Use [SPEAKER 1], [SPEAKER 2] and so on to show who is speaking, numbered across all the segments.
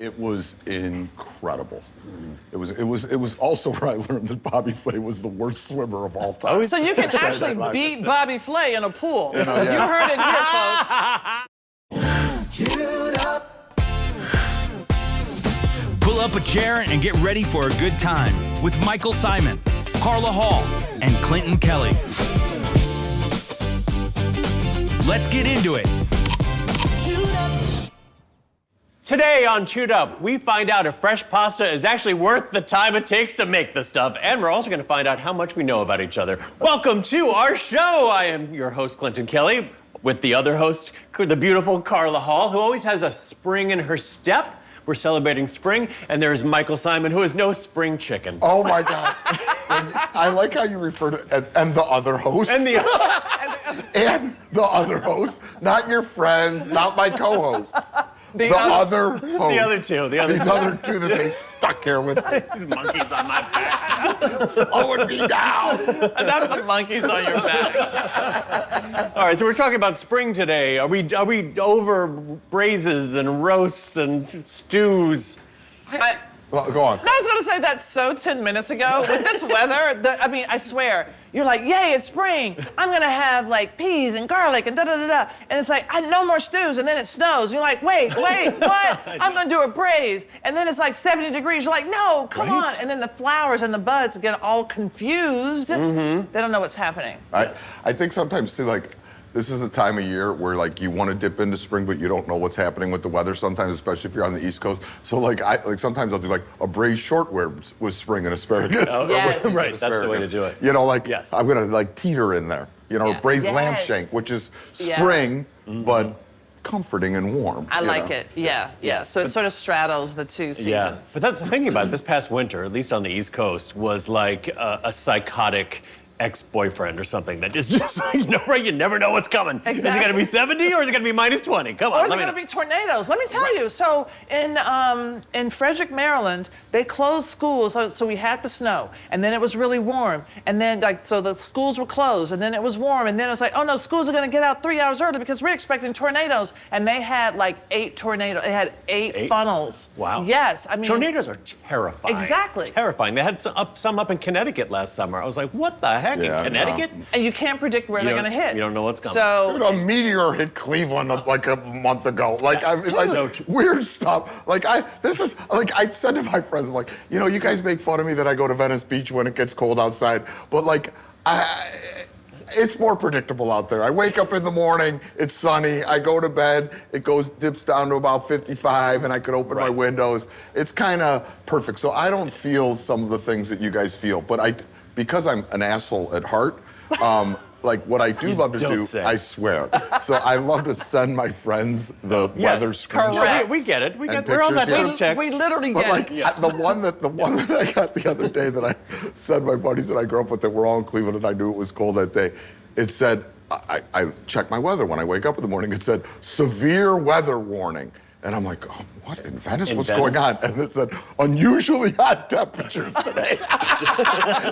[SPEAKER 1] It was incredible. It was also where I learned that Bobby Flay was the worst swimmer of all time.
[SPEAKER 2] So you can actually beat Bobby Flay in a pool.
[SPEAKER 1] You know, yeah.
[SPEAKER 2] You heard it here, folks.
[SPEAKER 3] Pull up a chair and get ready for a good time with Michael Symon, Carla Hall, and Clinton Kelly. Let's get into it.
[SPEAKER 4] Today on Chewed Up, we find out if fresh pasta is actually worth the time it takes to make the stuff, and we're also going to find out how much we know about each other. Welcome to our show. I am your host, Clinton Kelly, with the other host, the beautiful Carla Hall, who always has a spring in her step. We're celebrating spring, and there's Michael Symon, who is no spring chicken.
[SPEAKER 1] Oh my God. I like how you refer to and the other host.
[SPEAKER 4] And the
[SPEAKER 1] and the other host, not your friends, not my co-hosts. The other host.
[SPEAKER 4] The other two.
[SPEAKER 1] These other two that they stuck here with me.
[SPEAKER 4] These monkeys on my back.
[SPEAKER 1] Slowing me down.
[SPEAKER 4] And that's the monkeys on your back. All right, so we're talking about spring today. Are we over braises and roasts and stews?
[SPEAKER 1] Well, go on.
[SPEAKER 2] No, I was going to say that so 10 minutes ago. With this weather, I swear, you're like, yay, it's spring. I'm going to have like peas and garlic and da-da-da-da. And it's like, no more stews. And then it snows. You're like, wait, what? I'm going to do a braise. And then it's like 70 degrees. You're like, no, come on. And then the flowers and the buds get all confused. Mm-hmm. They don't know what's happening.
[SPEAKER 1] I think sometimes too, like, this is the time of year where like you want to dip into spring, but you don't know what's happening with the weather sometimes, especially if you're on the East Coast. So like sometimes I'll do like a braised short ribs with spring and asparagus.
[SPEAKER 2] Oh, yes.
[SPEAKER 4] Right, that's the way to do it.
[SPEAKER 1] You know, like
[SPEAKER 4] yes.
[SPEAKER 1] I'm gonna like teeter in there. You know, braised lamb shank, which is spring, but comforting and warm.
[SPEAKER 2] I like it. Yeah. So it sort of straddles the two seasons.
[SPEAKER 4] Yeah, but that's the thinking about it. This past winter, at least on the East Coast, was like a psychotic ex-boyfriend or something that is just like, you never know what's coming.
[SPEAKER 2] Exactly.
[SPEAKER 4] Is it going to be 70 or is it going to be minus 20? Come on.
[SPEAKER 2] Or is it going to be tornadoes? Let me tell you. So in Frederick, Maryland, they closed schools. So we had the snow, and then it was really warm, and then so the schools were closed, and then it was warm, and then it was like, oh no, schools are going to get out 3 hours early because we're expecting tornadoes, and they had like 8 tornadoes. They had eight funnels.
[SPEAKER 4] Wow.
[SPEAKER 2] Yes, I mean
[SPEAKER 4] tornadoes are terrifying.
[SPEAKER 2] Exactly.
[SPEAKER 4] Terrifying. They had some up in Connecticut last summer. I was like, what the heck in Connecticut?
[SPEAKER 2] No. And you can't predict where they're going to hit.
[SPEAKER 4] You don't know what's coming.
[SPEAKER 2] So
[SPEAKER 1] a meteor hit Cleveland like a month ago. Like weird stuff. Like I said to my friends, I'm like, you guys make fun of me that I go to Venice Beach when it gets cold outside, but like it's more predictable out there. I wake up in the morning, it's sunny, I go to bed, it dips down to about 55, and I could open my windows. It's kind of perfect. So I don't feel some of the things that you guys feel, but because I'm an asshole at heart, like what I do love to do, I swear. So I love to send my friends the weather screenshots.
[SPEAKER 2] Correct.
[SPEAKER 4] We get it.
[SPEAKER 1] We're
[SPEAKER 4] on that group text.
[SPEAKER 2] We literally get it.
[SPEAKER 1] The one that I got the other day that I sent my buddies that I grew up with that were all in Cleveland and I knew it was cold that day. It said, I check my weather when I wake up in the morning. It said severe weather warning. And I'm like, oh, what, in Venice? What's going on? And it said, unusually hot temperatures today.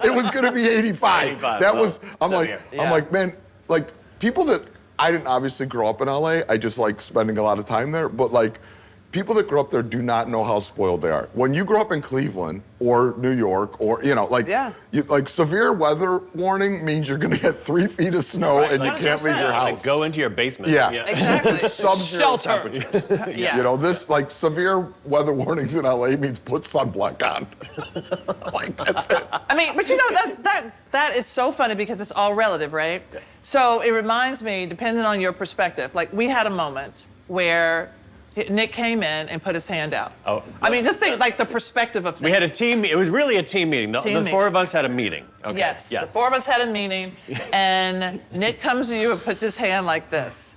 [SPEAKER 1] It was going to be 85. That was, I'm like, man, like, people that, I didn't obviously grow up in LA. I just like spending a lot of time there. But like, people that grow up there do not know how spoiled they are. When you grow up in Cleveland or New York or, like severe weather warning means you're gonna get 3 feet of snow and you can't leave your house.
[SPEAKER 4] Like, go into your basement.
[SPEAKER 2] Yeah. Exactly.
[SPEAKER 1] Sub-zero temperatures. This like severe weather warnings in LA means put sunblock on. Like, that's it.
[SPEAKER 2] I mean, but that is so funny because it's all relative, right? So it reminds me, depending on your perspective, like we had a moment where Nick came in and put his hand out. Oh, I mean, just think like the perspective of things.
[SPEAKER 4] We had a team. It was really a team meeting. The 4 of us had a meeting. Okay.
[SPEAKER 2] Yes. The 4 of us had a meeting, and Nick comes to you and puts his hand like this.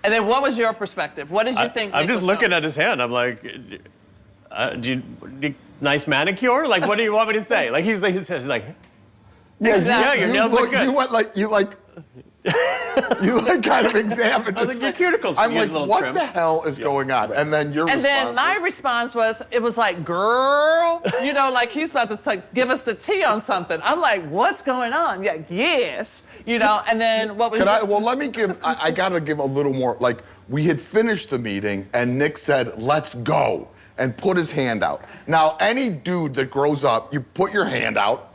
[SPEAKER 2] And then, what was your perspective? What did you think?
[SPEAKER 4] I'm just looking at his hand. I'm like, nice manicure? Like, what do you want me to say? Like he's like, your nails look good. You like kind of examined.
[SPEAKER 1] I was like, your cuticles. I'm like, what the hell is going on? And then your response.
[SPEAKER 2] And then my response was, it was like, girl, like he's about to give us the tea on something. I'm like, what's going on? Yeah, yes, And then what was?
[SPEAKER 1] Let me give. I gotta give a little more. Like we had finished the meeting, and Nick said, "Let's go." and put his hand out. Now, any dude that grows up, you put your hand out,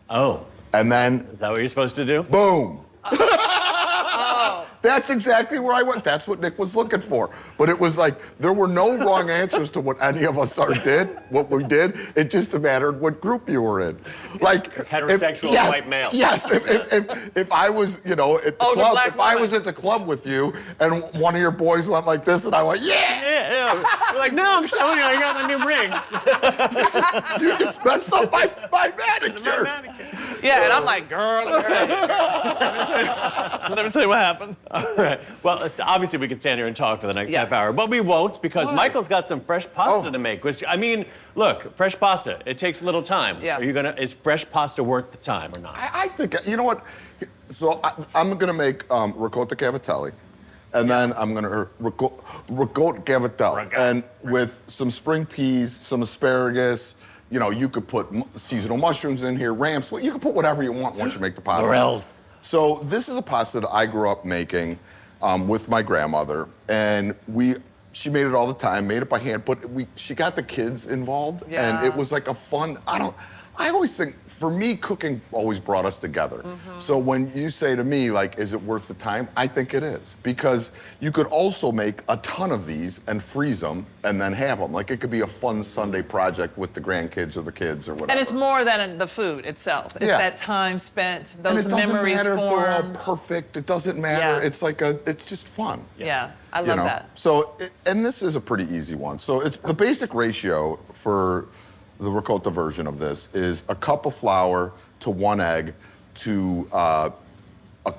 [SPEAKER 4] Oh,
[SPEAKER 1] and then
[SPEAKER 4] is that what you're supposed to do?
[SPEAKER 1] boom. That's exactly where I went. That's what Nick was looking for. But it was like, there were no wrong answers to what any of us what we did. It just mattered what group you were in. Like
[SPEAKER 4] Heterosexual white male.
[SPEAKER 1] Yes, if I was, at the club, if I was at the club with you and one of your boys went like this and I went, yeah!
[SPEAKER 4] Yeah. You're like, no, I'm showing you, I got my new ring.
[SPEAKER 1] You just messed up my manicure.
[SPEAKER 2] Yeah, and I'm like, girl, let me tell you what happened.
[SPEAKER 4] All right. Well, obviously we could stand here and talk for the next
[SPEAKER 2] Yeah.
[SPEAKER 4] half hour, but we won't because
[SPEAKER 1] Why?
[SPEAKER 4] Michael's got some fresh pasta
[SPEAKER 1] Oh.
[SPEAKER 4] to make. Which, I mean, look, fresh pasta, it takes a little time.
[SPEAKER 2] Yeah.
[SPEAKER 4] Is fresh pasta worth the time or not?
[SPEAKER 1] I think, you know what? So I'm going to make ricotta cavatelli. And then I'm going to ricotta cavatelli. And with some spring peas, some asparagus. You could put seasonal mushrooms in here, ramps. You can put whatever you want once you make the pasta.
[SPEAKER 4] Morels.
[SPEAKER 1] So this is a pasta that I grew up making with my grandmother. And she made it all the time, made it by hand, but she got the kids involved.
[SPEAKER 2] Yeah.
[SPEAKER 1] And it was like a fun, I always think, for me, cooking always brought us together. So when you say to me, like, is it worth the time? I think it is. Because you could also make a ton of these and freeze them and then have them. Like, it could be a fun Sunday project with the grandkids or the kids or whatever.
[SPEAKER 2] And it's more than the food itself. It's
[SPEAKER 1] Yeah.
[SPEAKER 2] that time spent,
[SPEAKER 1] and
[SPEAKER 2] those
[SPEAKER 1] it doesn't
[SPEAKER 2] memories
[SPEAKER 1] matter if they're all
[SPEAKER 2] formed.
[SPEAKER 1] perfect. It doesn't matter.
[SPEAKER 2] Yeah.
[SPEAKER 1] It's it's just fun.
[SPEAKER 2] Yeah, I love that.
[SPEAKER 1] So, and this is a pretty easy one. So it's the basic ratio for the ricotta version of this is a cup of flour to 1 egg to a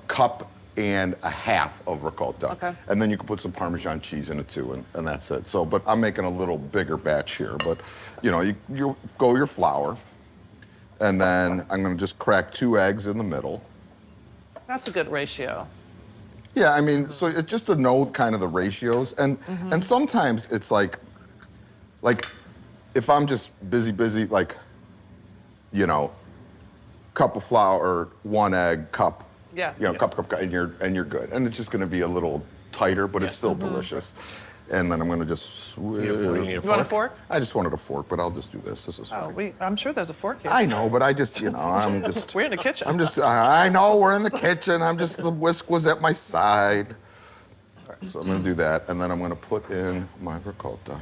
[SPEAKER 1] cup and a half of ricotta.
[SPEAKER 2] Okay.
[SPEAKER 1] And then you can put some Parmesan cheese in it too, and that's it. So, but I'm making a little bigger batch here. But, you go your flour, and then I'm gonna just crack 2 eggs in the middle.
[SPEAKER 2] That's a good ratio.
[SPEAKER 1] Yeah, I mean, so it's just to know kind of the ratios, and sometimes it's like if I'm just busy, like, cup of flour, 1 egg, cup,
[SPEAKER 2] Yeah.
[SPEAKER 1] cup, and you're good, and it's just going to be a little tighter, but it's still delicious. And then I'm going to just.
[SPEAKER 4] You need
[SPEAKER 2] You want a fork?
[SPEAKER 1] I just wanted a fork, but I'll just do this. This is
[SPEAKER 2] Oh,
[SPEAKER 1] fine.
[SPEAKER 2] I'm sure there's a fork here.
[SPEAKER 1] I know, but I just, I'm just.
[SPEAKER 2] We're in the kitchen.
[SPEAKER 1] I know we're in the kitchen. The whisk was at my side. So I'm going to do that, and then I'm going to put in my ricotta.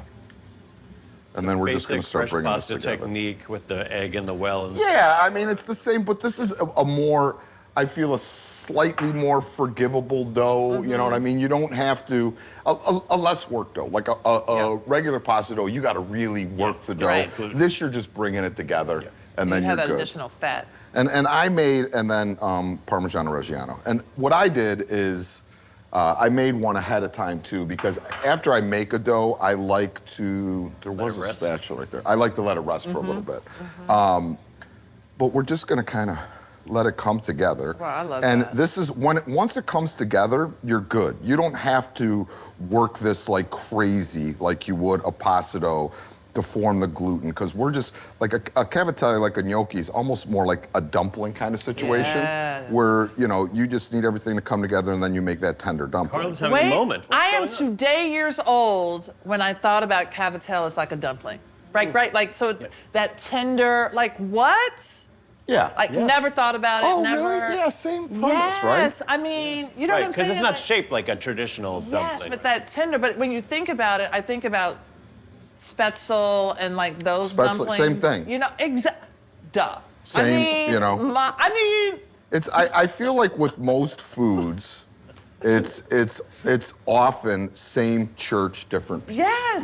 [SPEAKER 1] And then we're just going to start
[SPEAKER 4] fresh
[SPEAKER 1] bringing this
[SPEAKER 4] pasta
[SPEAKER 1] together.
[SPEAKER 4] technique with the egg in the well. And
[SPEAKER 1] Yeah, I mean, it's the same, but this is a more, I feel, a slightly more forgivable dough. You know what I mean? You don't have to, a less work dough. Like a regular pasta dough, you got to really work the dough.
[SPEAKER 2] Right.
[SPEAKER 1] This, you're just bringing it together, and then
[SPEAKER 2] you
[SPEAKER 1] you're
[SPEAKER 2] have that
[SPEAKER 1] good.
[SPEAKER 2] additional fat.
[SPEAKER 1] And I made, and then Parmigiano Reggiano. And what I did is, I made one ahead of time too, because after I make a dough, I like to, there was a spatula right there. I like to let it rest for a little bit. But we're just gonna kind of let it come together.
[SPEAKER 2] Wow, I love
[SPEAKER 1] and
[SPEAKER 2] that.
[SPEAKER 1] this is, once it comes together, you're good. You don't have to work this like crazy, like you would a pasta dough to form the gluten, because we're just, like a cavatelli, like a gnocchi, is almost more like a dumpling kind of situation,
[SPEAKER 2] Yes.
[SPEAKER 1] where, you just need everything to come together and then you make that tender dumpling.
[SPEAKER 4] Carla's having a moment. What's
[SPEAKER 2] I am
[SPEAKER 4] going on?
[SPEAKER 2] today years old when I thought about cavatelli as like a dumpling. Right, like, so that tender, like what?
[SPEAKER 1] Yeah.
[SPEAKER 2] Like, never thought about it,
[SPEAKER 1] Oh,
[SPEAKER 2] never.
[SPEAKER 1] really? Yeah, same premise,
[SPEAKER 2] Yes,
[SPEAKER 1] right?
[SPEAKER 2] I mean, you know
[SPEAKER 4] Right,
[SPEAKER 2] what I'm
[SPEAKER 4] because
[SPEAKER 2] saying?
[SPEAKER 4] it's not
[SPEAKER 2] Like,
[SPEAKER 4] shaped like a traditional
[SPEAKER 2] Yes,
[SPEAKER 4] dumpling.
[SPEAKER 2] but that tender, but when you think about it, I think about Spätzle and like those
[SPEAKER 1] Spätzle,
[SPEAKER 2] dumplings.
[SPEAKER 1] same thing.
[SPEAKER 2] Duh.
[SPEAKER 1] Same,
[SPEAKER 2] I mean,
[SPEAKER 1] It's I feel like with most foods, it's often same church, different people.
[SPEAKER 2] Yes.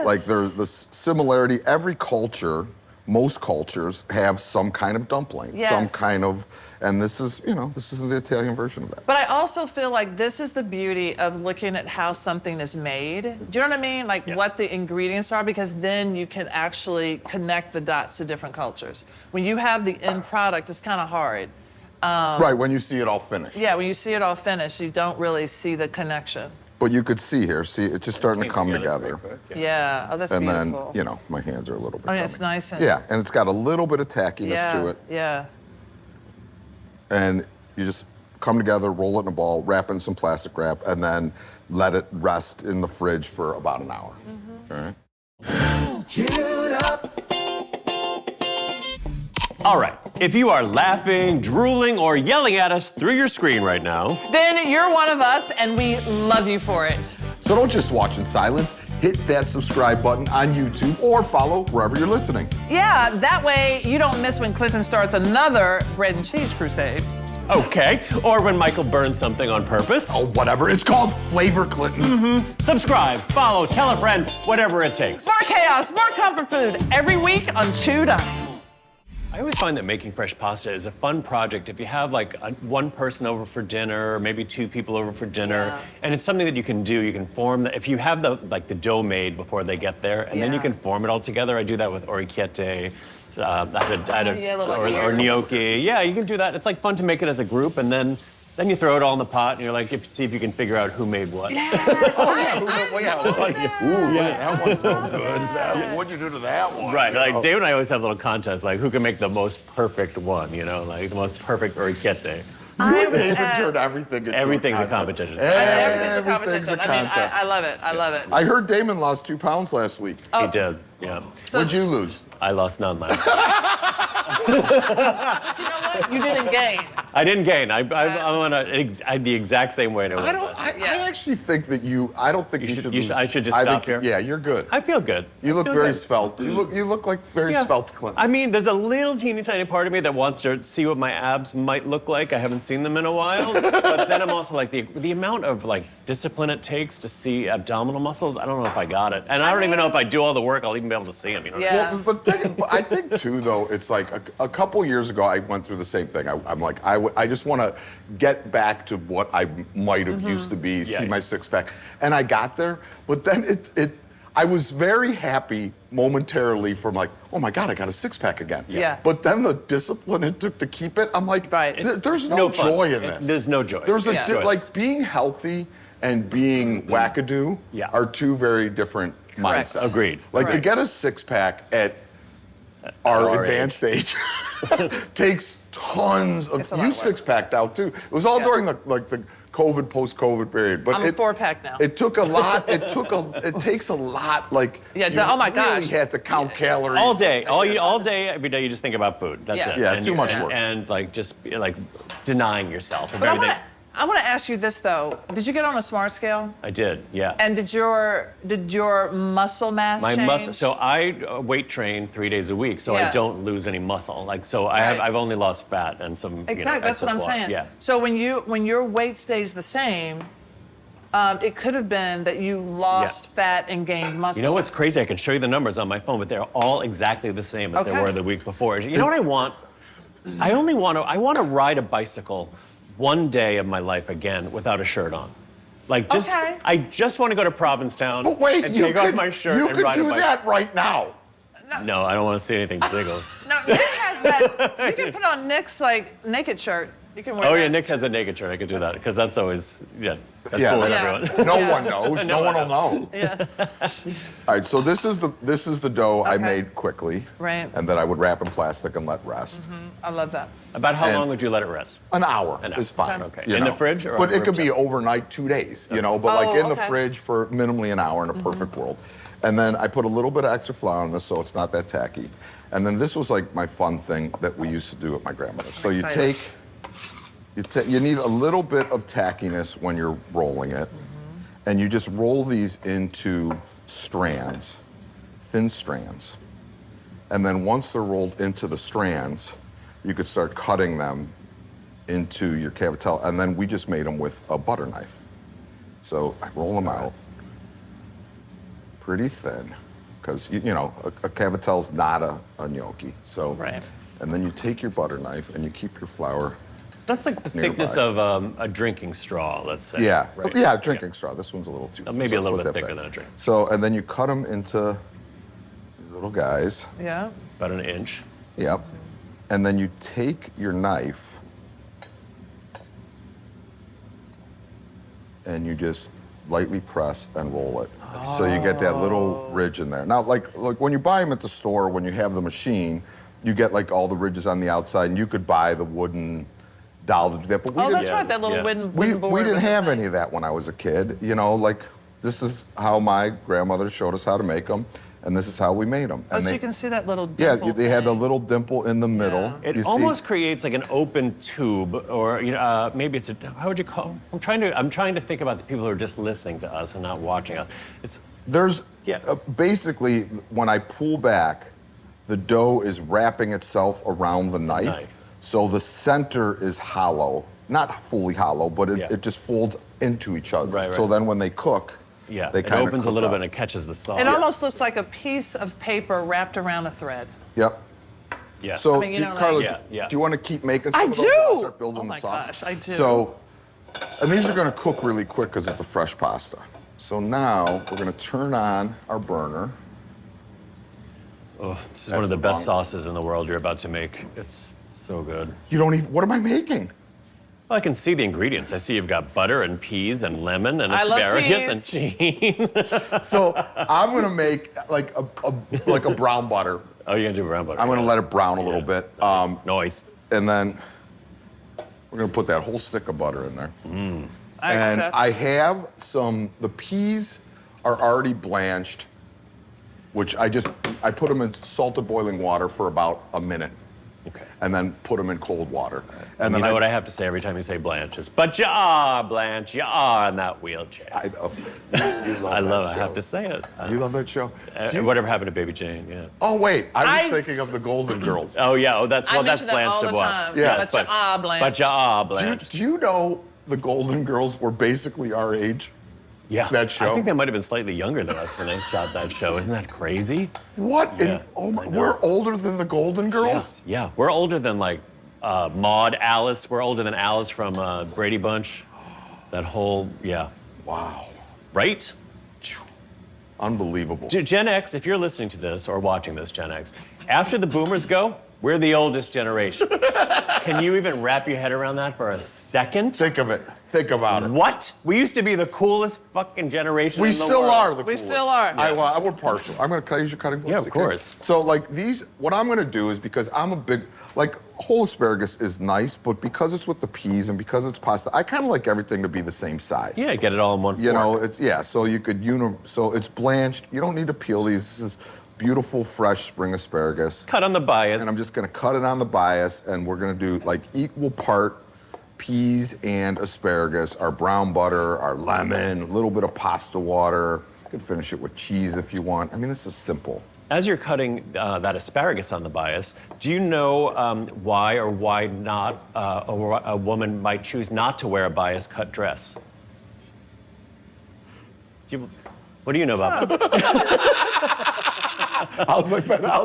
[SPEAKER 1] Like there's the similarity. Every culture, most cultures have some kind of dumpling, some
[SPEAKER 2] Yes.
[SPEAKER 1] kind of, and this is the Italian version of that.
[SPEAKER 2] but I also feel like this is the beauty of looking at how something is made. Do you know what I mean? Like what the ingredients are, because then you can actually connect the dots to different cultures. When you have the end product, it's kind of hard.
[SPEAKER 1] Right, when you see it all finished.
[SPEAKER 2] Yeah, when you see it all finished, you don't really see the connection.
[SPEAKER 1] But you could see here, it's just starting to come together.
[SPEAKER 4] pretty quick,
[SPEAKER 2] Yeah, oh, that's
[SPEAKER 1] And
[SPEAKER 2] beautiful.
[SPEAKER 1] then, my hands are a little bit.
[SPEAKER 2] Oh, yeah, it's
[SPEAKER 1] gummy.
[SPEAKER 2] nice and-
[SPEAKER 1] Yeah, and it's got a little bit of tackiness to it.
[SPEAKER 2] Yeah.
[SPEAKER 1] And you just come together, roll it in a ball, wrap it in some plastic wrap, and then let it rest in the fridge for about an hour. All right?
[SPEAKER 4] All right, if you are laughing, drooling, or yelling at us through your screen right now,
[SPEAKER 2] Then you're one of us, and we love you for it.
[SPEAKER 1] So don't just watch in silence. Hit that subscribe button on YouTube or follow wherever you're listening.
[SPEAKER 2] Yeah, that way you don't miss when Clinton starts another bread and cheese crusade.
[SPEAKER 4] okay, or when Michael burns something on purpose.
[SPEAKER 1] Oh, whatever. It's called Flavor Clinton.
[SPEAKER 4] Subscribe, follow, tell a friend, whatever it takes.
[SPEAKER 2] More chaos, more comfort food, every week on Chewed Up.
[SPEAKER 4] I always find that making fresh pasta is a fun project if you have like one person over for dinner, or maybe 2 people over for dinner, and it's something that you can do. You can form if you have the dough made before they get there, and then you can form it all together. I do that with orecchiette, or gnocchi. Yeah, you can do that. It's like fun to make it as a group, and then you throw it all in the pot, and you're like, see if you can figure out who made what.
[SPEAKER 1] That one's no good. What'd you do to that one?
[SPEAKER 4] Right, like Dave and I always have little contests, like who can make the most perfect one, you know, like the most perfect orecchiette.
[SPEAKER 1] David turned everything into
[SPEAKER 4] Everything's a competition.
[SPEAKER 2] Everything's a competition. I mean, I love it. I love it.
[SPEAKER 1] I heard Damon lost 2 pounds last week.
[SPEAKER 4] He did, yeah.
[SPEAKER 1] What'd you lose?
[SPEAKER 4] I lost none last
[SPEAKER 2] But you know what? You didn't gain.
[SPEAKER 4] I didn't gain. I'm the exact same weight I was.
[SPEAKER 1] I actually think that I don't think you should lose.
[SPEAKER 4] I should just stop here?
[SPEAKER 1] Yeah, you're good.
[SPEAKER 4] I feel good.
[SPEAKER 1] You look
[SPEAKER 4] feel
[SPEAKER 1] very
[SPEAKER 4] good.
[SPEAKER 1] svelte. You look like very svelte Clinton.
[SPEAKER 4] I mean, there's a little teeny tiny part of me that wants to see what my abs might look like. I haven't seen them in a while. But then I'm also like, the amount of like discipline it takes to see abdominal muscles, I don't know if I got it. And I don't even know if I do all the work, I'll even be able to see them. You know what I mean?
[SPEAKER 2] Yeah.
[SPEAKER 1] But I think too, though, it's like a couple years ago, I went through the same thing. I'm like, I just want to get back to what I might have used to be, see my 6-pack. And I got there, but then I was very happy momentarily from like, oh my God, I got a 6-pack again.
[SPEAKER 2] Yeah.
[SPEAKER 1] But then the discipline it took to keep it, I'm like, there's no
[SPEAKER 4] fun.
[SPEAKER 1] joy in this.
[SPEAKER 4] There's no joy.
[SPEAKER 1] There's
[SPEAKER 4] Yeah.
[SPEAKER 1] like being healthy and being wackadoo are 2 very different mindsets.
[SPEAKER 4] Agreed.
[SPEAKER 1] Like to get a 6-pack at our advanced age takes tons of. You 6-packed out too. It was all during the COVID, post-COVID period. But
[SPEAKER 2] I'm a 4-pack now.
[SPEAKER 1] It took a lot. It takes a lot. Like
[SPEAKER 2] Yeah.
[SPEAKER 1] you
[SPEAKER 2] Oh my
[SPEAKER 1] really
[SPEAKER 2] gosh.
[SPEAKER 1] had to count calories
[SPEAKER 4] all day, every day you just think about food. That's it.
[SPEAKER 1] Yeah,
[SPEAKER 4] And
[SPEAKER 1] too much work.
[SPEAKER 4] And like just like denying yourself of
[SPEAKER 2] But
[SPEAKER 4] everything.
[SPEAKER 2] I want to ask you this though. Did you get on a smart scale?
[SPEAKER 4] I did, yeah.
[SPEAKER 2] And did your muscle mass
[SPEAKER 4] My
[SPEAKER 2] change?
[SPEAKER 4] muscle. So I weight train 3 days a week, so I don't lose any muscle. Like so, I've only lost fat and some.
[SPEAKER 2] Exactly. That's what I'm
[SPEAKER 4] excess water.
[SPEAKER 2] saying.
[SPEAKER 4] Yeah.
[SPEAKER 2] So when your weight stays the same, it could have been that you lost fat and gained muscle.
[SPEAKER 4] You know what's crazy? I can show you the numbers on my phone, but they're all exactly the same as they were the week before. You know what I want? I want to ride a bicycle one day of my life again without a shirt on. Like just, I just want to go to Provincetown
[SPEAKER 1] But wait,
[SPEAKER 4] and
[SPEAKER 1] you
[SPEAKER 4] take off my shirt
[SPEAKER 1] you
[SPEAKER 4] and
[SPEAKER 1] could
[SPEAKER 4] ride
[SPEAKER 1] do
[SPEAKER 4] a bike.
[SPEAKER 1] that right now.
[SPEAKER 4] No, I don't want to see anything jiggle.
[SPEAKER 2] No, Nick has that. You can put on Nick's naked shirt. You can wear
[SPEAKER 4] Oh
[SPEAKER 2] that.
[SPEAKER 4] yeah, Nick has a naked shirt. I could do that because that's always that's
[SPEAKER 1] Yeah,
[SPEAKER 4] cool with
[SPEAKER 1] that's-
[SPEAKER 4] everyone.
[SPEAKER 1] No one knows. No one will know.
[SPEAKER 2] Yeah.
[SPEAKER 1] All right, so this is the dough I made quickly,
[SPEAKER 2] Right.
[SPEAKER 1] and then I would wrap in plastic and let rest.
[SPEAKER 2] I love that.
[SPEAKER 4] About how
[SPEAKER 1] And-
[SPEAKER 4] long would you let it rest?
[SPEAKER 1] An hour
[SPEAKER 4] An hour.
[SPEAKER 1] is fine.
[SPEAKER 4] Okay.
[SPEAKER 1] you
[SPEAKER 4] In the
[SPEAKER 1] know.
[SPEAKER 4] fridge or
[SPEAKER 1] But
[SPEAKER 4] on
[SPEAKER 1] it could be
[SPEAKER 4] room
[SPEAKER 1] overnight, 2 days, you know. But like in the
[SPEAKER 2] okay.
[SPEAKER 1] fridge for minimally an hour in a perfect world. And then I put a little bit of extra flour on this so it's not that tacky. And then this was like my fun thing that we used to do at my grandmother's. So you
[SPEAKER 2] excited.
[SPEAKER 1] you need a little bit of tackiness when you're rolling it. And you just roll these into strands, thin strands. And then once they're rolled into the strands, you could start cutting them into your cavatelli. And then we just made them with a butter knife. So I roll them out pretty thin, because you know a cavatelli's not a gnocchi. So
[SPEAKER 2] Right.
[SPEAKER 1] and then you take your butter knife and you keep your flour.
[SPEAKER 4] That's like the
[SPEAKER 1] Nearby.
[SPEAKER 4] thickness of a drinking straw, let's say.
[SPEAKER 1] Yeah,
[SPEAKER 4] Right?
[SPEAKER 1] yeah, drinking straw. This one's a little too.
[SPEAKER 4] Maybe
[SPEAKER 1] so
[SPEAKER 4] a little
[SPEAKER 1] put
[SPEAKER 4] bit
[SPEAKER 1] that
[SPEAKER 4] thicker
[SPEAKER 1] back.
[SPEAKER 4] than a drink.
[SPEAKER 1] So and then you cut them into these little guys.
[SPEAKER 2] Yeah.
[SPEAKER 4] About an inch.
[SPEAKER 1] Yep. And then you take your knife and you just lightly press and roll it. So you get that little ridge in there. Now, like when you buy them at the store, when you have the machine, you get like all the ridges on the outside, and you could buy the wooden doll to do that. But we
[SPEAKER 2] Oh,
[SPEAKER 1] didn't,
[SPEAKER 2] that's right, that little wooden
[SPEAKER 1] we
[SPEAKER 2] board.
[SPEAKER 1] didn't
[SPEAKER 2] with the
[SPEAKER 1] have any
[SPEAKER 2] things.
[SPEAKER 1] of that when I was a kid. You know, like this is how my grandmother showed us how to make them, and this is how we made them.
[SPEAKER 2] Oh,
[SPEAKER 1] And
[SPEAKER 2] so
[SPEAKER 1] they,
[SPEAKER 2] you can see that little
[SPEAKER 1] yeah,
[SPEAKER 2] dimple
[SPEAKER 1] they had the
[SPEAKER 2] thing.
[SPEAKER 1] little dimple in the middle.
[SPEAKER 2] Yeah.
[SPEAKER 4] It
[SPEAKER 1] You see?
[SPEAKER 4] almost creates like an open tube, or maybe it's a. How would you call? I'm trying to think about the people who are just listening to us and not watching us. It's
[SPEAKER 1] There's
[SPEAKER 4] Yeah.
[SPEAKER 1] basically when I pull back, the dough is wrapping itself around the knife. So the center is hollow, not fully hollow, but it just folds into each other.
[SPEAKER 4] Right,
[SPEAKER 1] So
[SPEAKER 4] right.
[SPEAKER 1] then when they cook,
[SPEAKER 4] yeah.
[SPEAKER 1] they
[SPEAKER 4] It
[SPEAKER 1] kind of
[SPEAKER 4] opens a
[SPEAKER 1] cook
[SPEAKER 4] little
[SPEAKER 1] up.
[SPEAKER 4] bit and it catches the sauce.
[SPEAKER 2] It almost looks like a piece of paper wrapped around a thread.
[SPEAKER 1] Yep.
[SPEAKER 4] Yeah.
[SPEAKER 1] So,
[SPEAKER 2] I mean, you know,
[SPEAKER 1] Carla,
[SPEAKER 2] like-
[SPEAKER 4] Yeah, yeah.
[SPEAKER 1] do you want to keep making some
[SPEAKER 2] I
[SPEAKER 1] of those? And I'll
[SPEAKER 2] do!
[SPEAKER 1] start building
[SPEAKER 2] Oh
[SPEAKER 1] the
[SPEAKER 2] my
[SPEAKER 1] sauce.
[SPEAKER 2] gosh, I do.
[SPEAKER 1] So, and these are going to cook really quick because it's a fresh pasta. So now we're going to turn on our burner.
[SPEAKER 4] Oh, this is one of the best sauces in the world you're about to make. It's so good.
[SPEAKER 1] You don't even, what am I making?
[SPEAKER 4] Well, I can see the ingredients. I see you've got butter and peas and lemon and
[SPEAKER 2] I love
[SPEAKER 4] asparagus and cheese.
[SPEAKER 1] So I'm going to make like a brown butter.
[SPEAKER 4] Oh, you're gonna do brown butter.
[SPEAKER 1] I'm going to let it brown a little bit.
[SPEAKER 4] Nice.
[SPEAKER 1] And then we're going to put that whole stick of butter in there.
[SPEAKER 2] I
[SPEAKER 1] And
[SPEAKER 2] accept.
[SPEAKER 1] I have the peas are already blanched, which I put them in salted boiling water for about a minute.
[SPEAKER 4] Okay.
[SPEAKER 1] And then put them in cold water.
[SPEAKER 4] And
[SPEAKER 1] then
[SPEAKER 4] you know what I have to say every time you say Blanche is, but you are, Blanche, you are in that wheelchair.
[SPEAKER 1] I know.
[SPEAKER 4] I love it. I have to say it.
[SPEAKER 1] You love that show?
[SPEAKER 4] Whatever happened to Baby Jane, yeah.
[SPEAKER 1] Oh, wait. I was
[SPEAKER 2] I-
[SPEAKER 1] thinking of the Golden Girls.
[SPEAKER 4] Oh, yeah. Oh, that's
[SPEAKER 2] I
[SPEAKER 4] well, that's
[SPEAKER 2] mention that
[SPEAKER 4] Blanche
[SPEAKER 2] all the
[SPEAKER 4] Dubois.
[SPEAKER 2] time.
[SPEAKER 1] Yeah.
[SPEAKER 2] But you are, Blanche.
[SPEAKER 4] But you are,
[SPEAKER 1] Do
[SPEAKER 4] Blanche.
[SPEAKER 1] you know the Golden Girls were basically our age?
[SPEAKER 4] Yeah.
[SPEAKER 1] that show?
[SPEAKER 4] I think they might have been slightly younger than us when they shot that show. Isn't that crazy?
[SPEAKER 1] What?
[SPEAKER 4] Yeah,
[SPEAKER 1] Oh my,
[SPEAKER 4] I know.
[SPEAKER 1] we're older than the Golden Girls?
[SPEAKER 4] Yeah. We're older than like Maude, Alice. We're older than Alice from Brady Bunch. That whole, yeah.
[SPEAKER 1] Wow.
[SPEAKER 4] Right?
[SPEAKER 1] Unbelievable.
[SPEAKER 4] Gen X, if you're listening to this or watching this, Gen X, after the boomers go, we're the oldest generation. Can you even wrap your head around that for a second?
[SPEAKER 1] Think of it. Think about it.
[SPEAKER 4] What? We used to be the coolest fucking generation
[SPEAKER 1] We
[SPEAKER 4] in the
[SPEAKER 1] still
[SPEAKER 4] world.
[SPEAKER 1] are the
[SPEAKER 2] We
[SPEAKER 1] coolest.
[SPEAKER 2] still are.
[SPEAKER 1] We're partial. Can I use your cutting board?
[SPEAKER 4] Yeah, of course.
[SPEAKER 1] So like these, what I'm gonna do is because I'm a big, like whole asparagus is nice, but because it's with the peas and because it's pasta, I kind of like everything to be the same size.
[SPEAKER 4] Yeah, get it all in one
[SPEAKER 1] You know,
[SPEAKER 4] fork.
[SPEAKER 1] so you could, so it's blanched. You don't need to peel these. This is beautiful, fresh spring asparagus.
[SPEAKER 4] Cut on the bias.
[SPEAKER 1] And I'm just gonna cut it on the bias, and we're gonna do like equal part peas and asparagus, our brown butter, our lemon, a little bit of pasta water. You can finish it with cheese if you want. I mean, this is simple.
[SPEAKER 4] As you're cutting that asparagus on the bias, do you know why or why not a woman might choose not to wear a bias cut dress? What do you know about
[SPEAKER 1] How's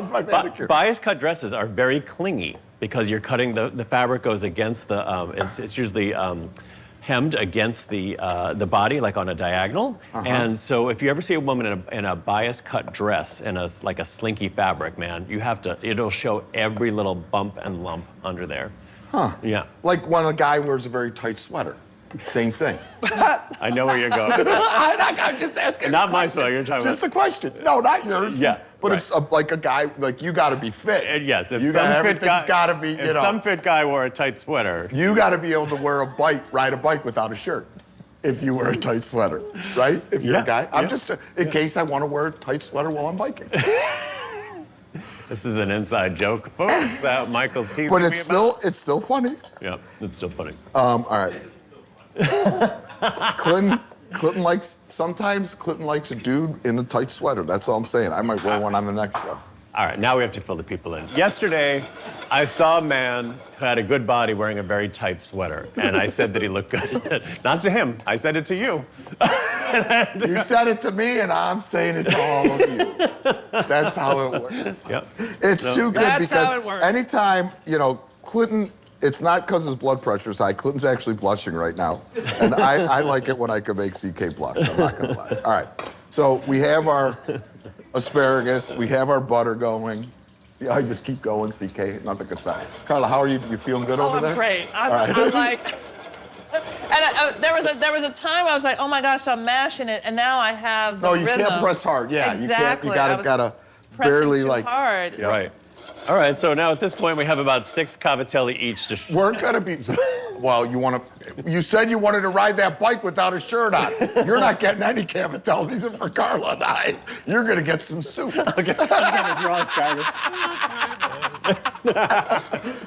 [SPEAKER 1] my manicure?
[SPEAKER 4] Bias cut dresses are very clingy because you're cutting the fabric goes against the it's usually hemmed against the body like on a diagonal, and so if you ever see a woman in a bias cut dress in like a slinky fabric, man, it'll show every little bump and lump under there.
[SPEAKER 1] Huh.
[SPEAKER 4] Yeah,
[SPEAKER 1] Like when a guy wears a very tight sweater. Same thing.
[SPEAKER 4] I know where you're going.
[SPEAKER 1] I'm just asking.
[SPEAKER 4] Not my sweater, you're talking
[SPEAKER 1] Just
[SPEAKER 4] about.
[SPEAKER 1] a question. No, not yours.
[SPEAKER 4] Yeah,
[SPEAKER 1] But
[SPEAKER 4] right.
[SPEAKER 1] it's like a guy, like you got to be fit.
[SPEAKER 4] Yes, if
[SPEAKER 1] you
[SPEAKER 4] some fit
[SPEAKER 1] everything's
[SPEAKER 4] guy,
[SPEAKER 1] got to be,
[SPEAKER 4] if some fit guy wore a tight sweater,
[SPEAKER 1] you got to be able to ride a bike without a shirt. If you wear a tight sweater, right? If you're
[SPEAKER 4] Yeah,
[SPEAKER 1] a guy. I'm
[SPEAKER 4] yeah,
[SPEAKER 1] just, in case I want to wear a tight sweater while I'm biking.
[SPEAKER 4] this is an inside joke, folks, that Michael's teasing
[SPEAKER 1] But
[SPEAKER 4] me
[SPEAKER 1] it's still funny.
[SPEAKER 4] about. Yeah, it's still funny.
[SPEAKER 1] All right. Sometimes Clinton likes a dude in a tight sweater. That's all I'm saying. I might wear one on the next show.
[SPEAKER 4] All right, now we have to fill the people in. Yesterday, I saw a man who had a good body wearing a very tight sweater, and I said that he looked good. Not to him, I said it to you.
[SPEAKER 1] You said it to me, and I'm saying it to all of you. That's how it works.
[SPEAKER 4] Yep.
[SPEAKER 1] It's too good
[SPEAKER 2] That's
[SPEAKER 1] because
[SPEAKER 2] how it works.
[SPEAKER 1] anytime, Clinton, it's not because his blood pressure is high. Clinton's actually blushing right now. And I like it when I can make CK blush. I'm not going to lie. All right. So we have our asparagus. We have our butter going. See how I just keep going, CK? Nothing can stop. Carla, how are you? You feeling good over
[SPEAKER 2] I'm
[SPEAKER 1] there?
[SPEAKER 2] great.
[SPEAKER 1] All right.
[SPEAKER 2] I'm like, and there was a time I was like, oh my gosh, I'm mashing it, and now I have the
[SPEAKER 1] No, you
[SPEAKER 2] rhythm.
[SPEAKER 1] can't press hard. Yeah,
[SPEAKER 2] exactly.
[SPEAKER 1] you can't. You gotta
[SPEAKER 2] pressing
[SPEAKER 1] barely
[SPEAKER 2] too
[SPEAKER 1] like.
[SPEAKER 2] hard.
[SPEAKER 1] Yeah.
[SPEAKER 4] Right. All right, so now at this point, we have about 6 cavatelli each to
[SPEAKER 1] We're gonna be. Well, you said you wanted to ride that bike without a shirt on. You're not getting any cavatelli. These are for Carla and I. You're gonna get some soup.
[SPEAKER 4] Okay, I'm raw asparagus.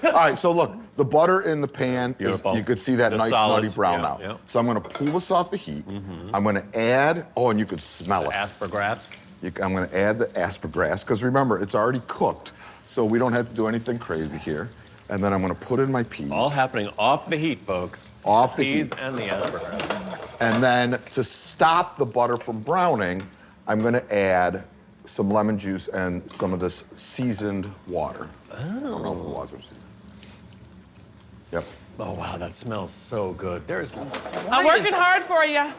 [SPEAKER 1] All right, so look, the butter in the pan,
[SPEAKER 4] Beautiful.
[SPEAKER 1] you could see that
[SPEAKER 4] The
[SPEAKER 1] nice
[SPEAKER 4] solids,
[SPEAKER 1] nutty brown
[SPEAKER 4] yeah,
[SPEAKER 1] now.
[SPEAKER 4] yeah.
[SPEAKER 1] So I'm gonna pull this off the heat. I'm gonna add, and you could smell it.
[SPEAKER 4] Asparagus.
[SPEAKER 1] I'm gonna add the asparagus, because remember, it's already cooked, so we don't have to do anything crazy here. And then I'm gonna put in my peas.
[SPEAKER 4] All happening off the heat, folks.
[SPEAKER 1] Off the
[SPEAKER 4] Peas
[SPEAKER 1] heat.
[SPEAKER 4] and the asparagus.
[SPEAKER 1] And then to stop the butter from browning, I'm gonna add some lemon juice and some of this seasoned water. I don't know if the water's seasoned. Yep.
[SPEAKER 4] Oh, wow, that smells so good. There's.
[SPEAKER 2] I'm working hard for you.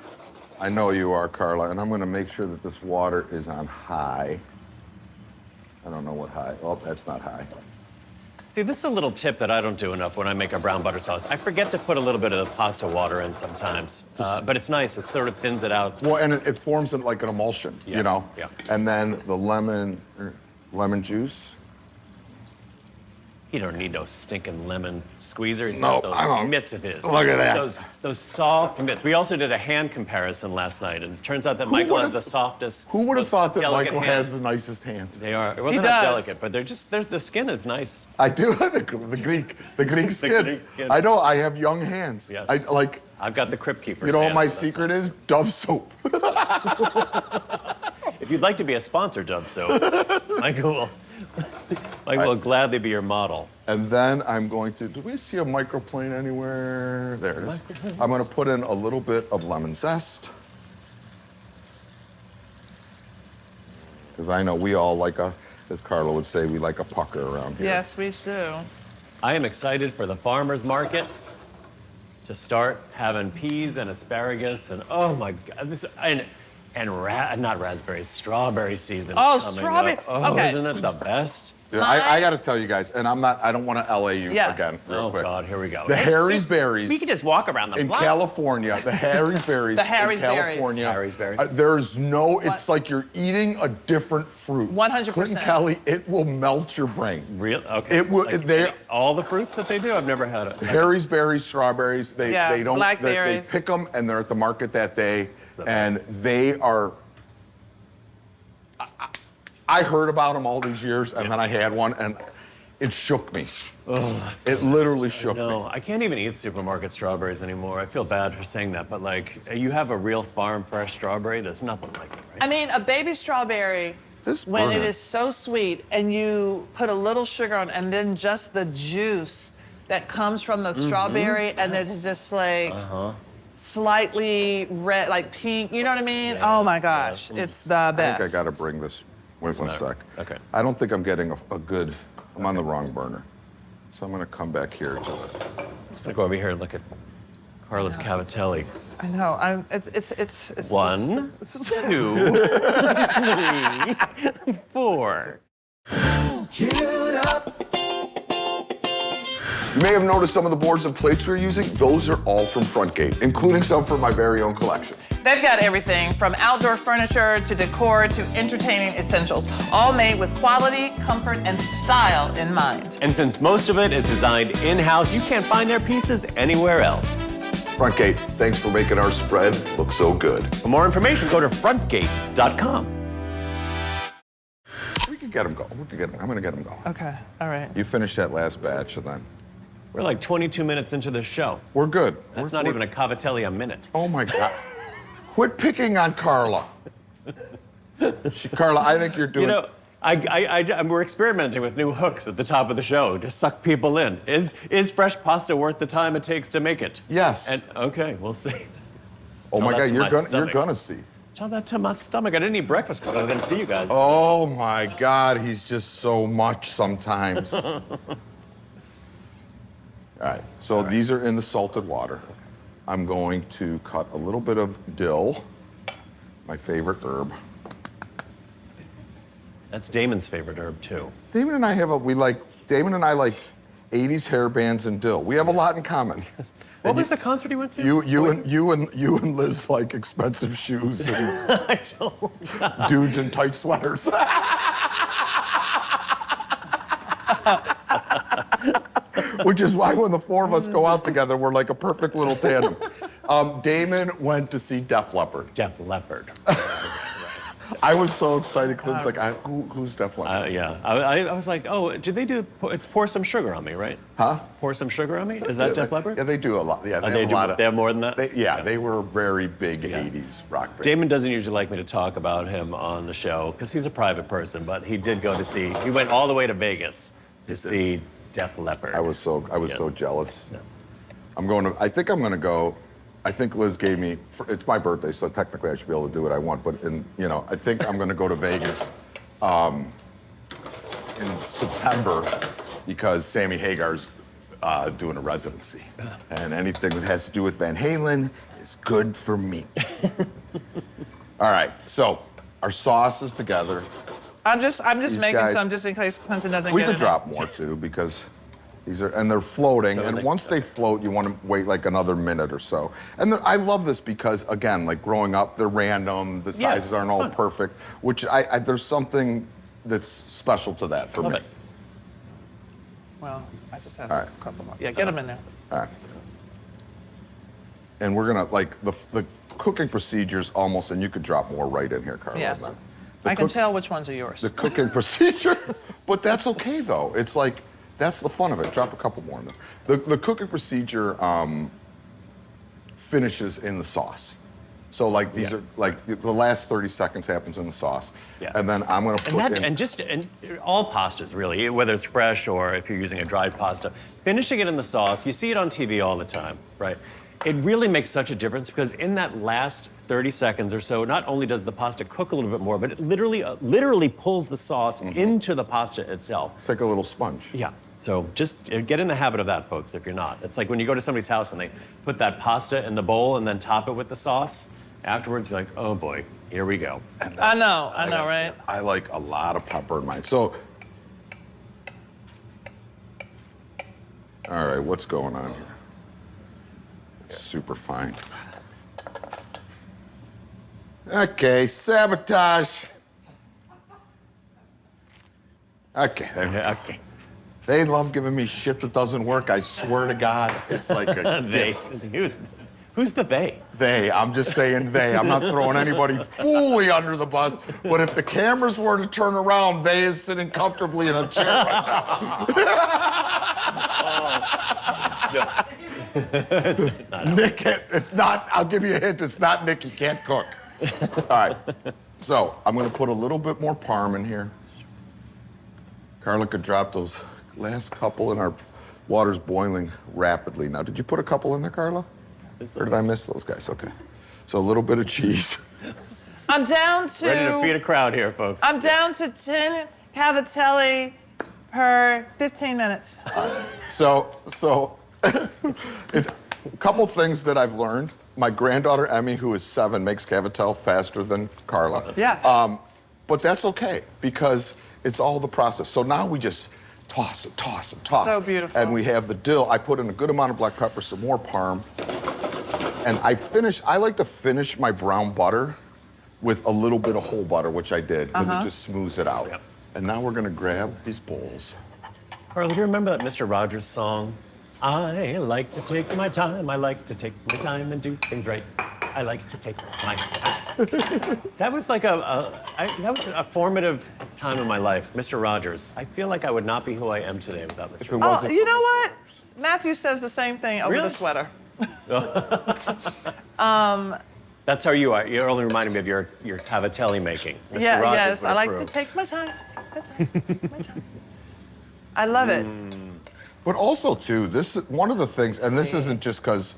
[SPEAKER 1] I know you are, Carla, and I'm gonna make sure that this water is on high. I don't know what high. Oh, that's not high.
[SPEAKER 4] See, this is a little tip that I don't do enough when I make a brown butter sauce. I forget to put a little bit of the pasta water in sometimes, but it's nice. It sort of thins it out.
[SPEAKER 1] Well, and it forms like an emulsion,
[SPEAKER 4] Yeah,
[SPEAKER 1] you know?
[SPEAKER 4] yeah.
[SPEAKER 1] And then the lemon juice.
[SPEAKER 4] He don't need no stinking lemon squeezer. He's
[SPEAKER 1] No,
[SPEAKER 4] got
[SPEAKER 1] I
[SPEAKER 4] those
[SPEAKER 1] don't.
[SPEAKER 4] mitts of his.
[SPEAKER 1] Look at that.
[SPEAKER 4] Those soft mitts. We also did a hand comparison last night, and it turns out that Michael has the softest.
[SPEAKER 1] Who would have
[SPEAKER 4] most
[SPEAKER 1] thought that
[SPEAKER 4] delicate
[SPEAKER 1] Michael
[SPEAKER 4] hands.
[SPEAKER 1] has the nicest hands?
[SPEAKER 4] They are. Well,
[SPEAKER 2] He
[SPEAKER 4] they're not
[SPEAKER 2] does.
[SPEAKER 4] delicate, but the skin is nice.
[SPEAKER 1] I do. the Greek skin.
[SPEAKER 4] Greek skin.
[SPEAKER 1] I know. I have young hands.
[SPEAKER 4] Yes. I've got the Crypt Keeper.
[SPEAKER 1] You know what my
[SPEAKER 4] hands, so that's-
[SPEAKER 1] secret is? Dove soap.
[SPEAKER 4] If you'd like to be a sponsor, Dove Soap, Michael will gladly be your model.
[SPEAKER 1] And then I'm going to, do we see a microplane anywhere? There it is. I'm going to put in a little bit of lemon zest. Because I know we all like as Carla would say, we like a pucker around here.
[SPEAKER 2] Yes, we do.
[SPEAKER 4] I am excited for the farmers markets to start having peas and asparagus and oh my God, not raspberries, strawberry season.
[SPEAKER 2] Oh,
[SPEAKER 4] is coming
[SPEAKER 2] strawberry.
[SPEAKER 4] up. Oh,
[SPEAKER 2] Okay.
[SPEAKER 4] isn't it the best?
[SPEAKER 1] Yeah, I got to tell you guys, and I don't want to LA you
[SPEAKER 2] Yeah.
[SPEAKER 1] again real
[SPEAKER 4] Oh
[SPEAKER 1] quick.
[SPEAKER 4] God, here we go.
[SPEAKER 1] The Harry's Berries.
[SPEAKER 4] We could just walk around the
[SPEAKER 1] in
[SPEAKER 4] block.
[SPEAKER 1] California, the Harry's Berries
[SPEAKER 2] The Harry's
[SPEAKER 1] in
[SPEAKER 2] Berries.
[SPEAKER 1] California.
[SPEAKER 4] Harry's Berries.
[SPEAKER 1] There's no, it's like you're eating a different fruit.
[SPEAKER 2] 100%.
[SPEAKER 1] Clinton Kelly, it will melt your brain.
[SPEAKER 4] Real? Okay.
[SPEAKER 1] It will- they-
[SPEAKER 4] all the fruits that they do, I've never had it.
[SPEAKER 1] Harry's Berries, strawberries, they
[SPEAKER 2] Yeah,
[SPEAKER 1] don't, they
[SPEAKER 2] blackberries.
[SPEAKER 1] pick them and they're at the market that day and they are, I heard about them all these years and then I had one and it shook me. It literally shook me.
[SPEAKER 4] No, I can't even eat supermarket strawberries anymore. I feel bad for saying that, but like, you have a real farm fresh strawberry, there's nothing like it, right?
[SPEAKER 2] I mean, a baby strawberry,
[SPEAKER 1] This
[SPEAKER 2] when it
[SPEAKER 1] burner.
[SPEAKER 2] is so sweet and you put a little sugar on and then just the juice that comes from the strawberry and this is just like slightly red, like pink, you know what I mean?
[SPEAKER 4] Yeah.
[SPEAKER 2] Oh my gosh, it's the
[SPEAKER 1] I
[SPEAKER 2] best.
[SPEAKER 1] think I got to bring this. Wait one sec.
[SPEAKER 4] Okay.
[SPEAKER 1] I don't think I'm getting a good, I'm on the wrong burner. So I'm going to come back here to it.
[SPEAKER 4] I'm gonna go over here and look at Carla's cavatelli.
[SPEAKER 2] I know. It's
[SPEAKER 4] 1, 2, 3, 4.
[SPEAKER 1] You may have noticed some of the boards and plates we're using. Those are all from Frontgate, including some from my very own collection.
[SPEAKER 2] They've got everything from outdoor furniture to decor to entertaining essentials, all made with quality, comfort, and style in mind.
[SPEAKER 4] And since most of it is designed in-house, you can't find their pieces anywhere else.
[SPEAKER 1] Frontgate, thanks for making our spread look so good.
[SPEAKER 4] For more information, go to frontgate.com.
[SPEAKER 1] We can get them going. We can get them. I'm going to get them going.
[SPEAKER 2] Okay, all right.
[SPEAKER 1] You finish that last batch and then
[SPEAKER 4] We're like 22 minutes into the show.
[SPEAKER 1] we're good.
[SPEAKER 4] That's
[SPEAKER 1] We're-
[SPEAKER 4] not even a cavatelli a minute.
[SPEAKER 1] Oh my God. Quit picking on Carla. Carla, I think you're doing.
[SPEAKER 4] You know, we're experimenting with new hooks at the top of the show to suck people in. Is fresh pasta worth the time it takes to make it?
[SPEAKER 1] Yes.
[SPEAKER 4] And okay, we'll see.
[SPEAKER 1] Oh
[SPEAKER 4] Tell
[SPEAKER 1] my
[SPEAKER 4] that
[SPEAKER 1] God,
[SPEAKER 4] to
[SPEAKER 1] you're
[SPEAKER 4] my
[SPEAKER 1] gonna
[SPEAKER 4] stomach.
[SPEAKER 1] see.
[SPEAKER 4] Tell that to my stomach. I didn't eat breakfast because I was gonna see you guys.
[SPEAKER 1] Oh my God, he's just so much sometimes. All right, so these are in the salted water. I'm going to cut a little bit of dill, my favorite herb.
[SPEAKER 4] That's Damon's favorite herb too.
[SPEAKER 1] Damon and I like 80s hair bands and dill. We have a lot in common.
[SPEAKER 4] What was the concert he went to?
[SPEAKER 1] You and Liz like expensive shoes and
[SPEAKER 4] I don't.
[SPEAKER 1] dudes in tight sweaters. which is why when the four of us go out together, we're like a perfect little tandem. Damon went to see Def Leppard.
[SPEAKER 4] Def Leppard.
[SPEAKER 1] I was so excited. Clint's like, who's Def Leppard?
[SPEAKER 4] Yeah. I was like, oh, did they do? It's Pour Some Sugar on Me, right?
[SPEAKER 1] Huh?
[SPEAKER 4] Pour Some Sugar on Me. Is that Def Leppard?
[SPEAKER 1] Yeah, they do a lot. Yeah,
[SPEAKER 4] They
[SPEAKER 1] have a lot of.
[SPEAKER 4] They have more than that.
[SPEAKER 1] They were a very big '80s rock band.
[SPEAKER 4] Damon doesn't usually like me to talk about him on the show because he's a private person, but he did go to see. He went all the way to Vegas to see Def Leppard.
[SPEAKER 1] I was so jealous.
[SPEAKER 4] Yeah.
[SPEAKER 1] I think I'm gonna go. I think Liz gave me. It's my birthday, so technically I should be able to do what I want. But I think I'm gonna go to Vegas in September because Sammy Hagar's doing a residency, and anything that has to do with Van Halen is good for me. All right, so our sauce is together.
[SPEAKER 2] I'm just making
[SPEAKER 1] guys-
[SPEAKER 2] some just in case Clinton doesn't
[SPEAKER 1] We
[SPEAKER 2] get
[SPEAKER 1] could
[SPEAKER 2] it.
[SPEAKER 1] drop more too because they're floating,
[SPEAKER 4] So
[SPEAKER 1] and
[SPEAKER 4] they-
[SPEAKER 1] once they float, you want to wait like another minute or so. And I love this because again, like growing up, they're random. The
[SPEAKER 4] Yeah,
[SPEAKER 1] sizes aren't
[SPEAKER 4] it's
[SPEAKER 1] all
[SPEAKER 4] fun.
[SPEAKER 1] perfect, which there's something that's special to that for
[SPEAKER 4] Love
[SPEAKER 1] me.
[SPEAKER 4] it.
[SPEAKER 2] Well, I just have
[SPEAKER 1] All right.
[SPEAKER 2] a couple more. Yeah, get them in there.
[SPEAKER 1] All right. And we're gonna like the cooking procedures almost, and you could drop more right in here, Carla.
[SPEAKER 2] Yeah.
[SPEAKER 1] The
[SPEAKER 2] I can
[SPEAKER 1] cook-
[SPEAKER 2] tell which ones are yours.
[SPEAKER 1] The cooking procedure, but that's okay though. It's like that's the fun of it. Drop a couple more in there. The cooking procedure finishes in the sauce. So like these are like the last 30 seconds happens in the sauce,
[SPEAKER 4] Yeah.
[SPEAKER 1] and then I'm gonna put in.
[SPEAKER 4] And all pastas really, whether it's fresh or if you're using a dried pasta, finishing it in the sauce. You see it on TV all the time, right? It really makes such a difference because in that last 30 seconds or so, not only does the pasta cook a little bit more, but it literally pulls the sauce into the pasta itself.
[SPEAKER 1] It's like a little sponge.
[SPEAKER 4] Yeah. So just get in the habit of that, folks, if you're not. It's like when you go to somebody's house and they put that pasta in the bowl and then top it with the sauce. Afterwards, you're like, oh boy, here we go.
[SPEAKER 2] I know, right?
[SPEAKER 1] I like a lot of pepper in mine. So, all right, what's going on here? It's super fine. Okay, sabotage. Okay, there we go.
[SPEAKER 4] Yeah, okay.
[SPEAKER 1] They love giving me shit that doesn't work. I swear to God, it's like a
[SPEAKER 4] They.
[SPEAKER 1] gift.
[SPEAKER 4] Who's the they?
[SPEAKER 1] They. I'm just saying they. I'm not throwing anybody fully under the bus. But if the cameras were to turn around, they is sitting comfortably in a chair right now. Nick, it's not. I'll give you a hint. It's not Nick. He can't cook. All right. So I'm going to put a little bit more parm in here. Carla could drop those last couple, and our water's boiling rapidly. Now, did you put a couple in there, Carla? Or did I miss those guys? Okay. So a little bit of cheese.
[SPEAKER 2] I'm down to.
[SPEAKER 4] Ready to feed a crowd here, folks.
[SPEAKER 2] I'm down to 10 cavatelli per 15 minutes.
[SPEAKER 1] So it's a couple things that I've learned. My granddaughter Emmy, who is 7, makes cavatelli faster than Carla.
[SPEAKER 2] Yeah.
[SPEAKER 1] But that's okay because it's all the process. So now we just toss and toss and toss.
[SPEAKER 2] So beautiful.
[SPEAKER 1] And we have the dill. I put in a good amount of black pepper, some more parm. And I like to finish my brown butter with a little bit of whole butter, which I did, because it just smooths it out.
[SPEAKER 4] Yep.
[SPEAKER 1] And now we're gonna grab these bowls.
[SPEAKER 4] Carla, do you remember that Mr. Rogers song? I like to take my time. I like to take my time and do things right. I like to take my time. That was like that was a formative time in my life, Mr. Rogers. I feel like I would not be who I am today without Mr.
[SPEAKER 1] If it
[SPEAKER 4] Rogers.
[SPEAKER 2] Oh,
[SPEAKER 1] wasn't
[SPEAKER 2] you know what? Matthew says the same thing over
[SPEAKER 4] Really?
[SPEAKER 2] the sweater.
[SPEAKER 4] That's how you are. You're only reminding me of your cavatelli making. Mr.
[SPEAKER 2] Yeah,
[SPEAKER 4] Rogers
[SPEAKER 2] yes.
[SPEAKER 4] would
[SPEAKER 2] I like
[SPEAKER 4] approve.
[SPEAKER 2] to take my time. My time. I love it.
[SPEAKER 1] But also too, this is one of the things, and this isn't just because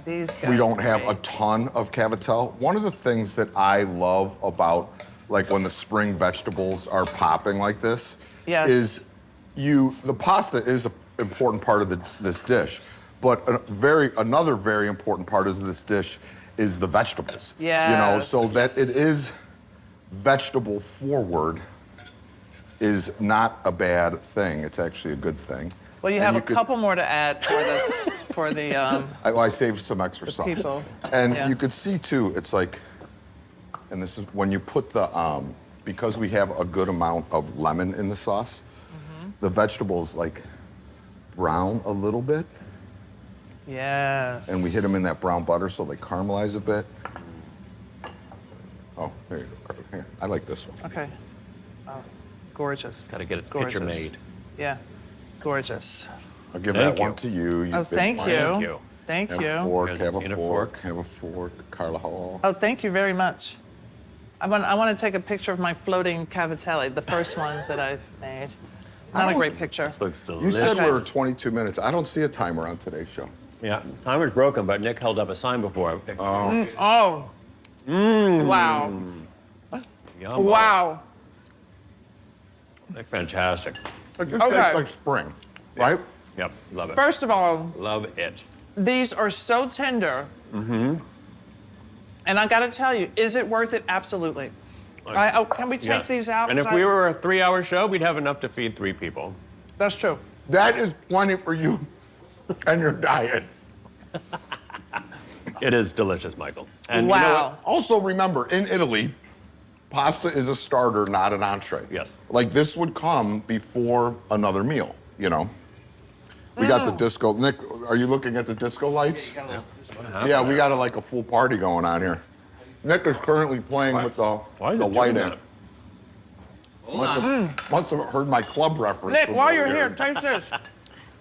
[SPEAKER 2] These guys.
[SPEAKER 1] we don't have a
[SPEAKER 2] great.
[SPEAKER 1] ton of cavatelli. One of the things that I love about like when the spring vegetables are popping like this
[SPEAKER 2] Yes.
[SPEAKER 1] is the pasta is an important part of this dish, but another very important part of this dish is the vegetables.
[SPEAKER 2] Yes.
[SPEAKER 1] So that it is vegetable forward is not a bad thing. It's actually a good thing.
[SPEAKER 2] Well, you
[SPEAKER 1] And
[SPEAKER 2] have a
[SPEAKER 1] could-
[SPEAKER 2] couple more to add for the
[SPEAKER 1] I saved some extra sauce.
[SPEAKER 2] people,
[SPEAKER 1] And
[SPEAKER 2] yeah.
[SPEAKER 1] you could see too, it's like, and this is when you put the, because we have a good amount of lemon in the sauce,
[SPEAKER 2] Mm-hmm.
[SPEAKER 1] the vegetables like brown a little bit,
[SPEAKER 2] Yes.
[SPEAKER 1] and we hit them in that brown butter so they caramelize a bit. Oh, there you go. Here, I like this one.
[SPEAKER 2] Okay. Oh, gorgeous.
[SPEAKER 4] Got to get its
[SPEAKER 2] Gorgeous.
[SPEAKER 4] picture made.
[SPEAKER 2] Yeah. Gorgeous.
[SPEAKER 1] I'll give
[SPEAKER 4] Thank
[SPEAKER 1] that one
[SPEAKER 4] you.
[SPEAKER 1] to you. You've
[SPEAKER 2] Oh,
[SPEAKER 1] been
[SPEAKER 2] thank
[SPEAKER 1] fine.
[SPEAKER 2] you.
[SPEAKER 4] Thank you.
[SPEAKER 2] Thank
[SPEAKER 1] Have
[SPEAKER 2] you.
[SPEAKER 1] a fork,
[SPEAKER 4] Here's-
[SPEAKER 1] have a
[SPEAKER 4] need a
[SPEAKER 1] fork,
[SPEAKER 4] fork.
[SPEAKER 1] have a fork. Carla Hall.
[SPEAKER 2] Oh, thank you very much. I want to take a picture of my floating cavatelli, the first ones that I've made. Not a great picture.
[SPEAKER 4] This looks
[SPEAKER 1] You
[SPEAKER 4] delicious.
[SPEAKER 1] said
[SPEAKER 2] Okay.
[SPEAKER 1] we were 22 minutes. I don't see a timer on today's show.
[SPEAKER 4] Yeah, timer's broken, but Nick held up a sign before.
[SPEAKER 2] Oh. Wow.
[SPEAKER 4] Yum.
[SPEAKER 2] Wow.
[SPEAKER 4] Like, fantastic.
[SPEAKER 1] It just
[SPEAKER 2] Okay.
[SPEAKER 1] tastes like spring, right?
[SPEAKER 4] Yep, love it.
[SPEAKER 2] First of all,
[SPEAKER 4] Love it.
[SPEAKER 2] these are so tender. Mm-hmm. And I got to tell you, is it worth it? Absolutely. Can we take
[SPEAKER 4] Yes.
[SPEAKER 2] these out?
[SPEAKER 4] And if we were a 3-hour show, we'd have enough to feed 3 people.
[SPEAKER 2] That's true.
[SPEAKER 1] That is plenty for you and your diet.
[SPEAKER 4] It is delicious, Michael. And
[SPEAKER 2] Wow.
[SPEAKER 4] you know what?
[SPEAKER 1] Also, remember, in Italy, pasta is a starter, not an entree.
[SPEAKER 4] Yes.
[SPEAKER 1] Like this would come before another meal, you know? We got the disco. Nick, are you looking at the disco lights? Yeah, we got a full party going on here. Nick is currently playing with the
[SPEAKER 4] Why is it
[SPEAKER 1] light
[SPEAKER 4] doing
[SPEAKER 1] in. Must have heard my club reference.
[SPEAKER 2] Nick,
[SPEAKER 1] from
[SPEAKER 2] while you're
[SPEAKER 1] earlier.
[SPEAKER 2] here, taste this.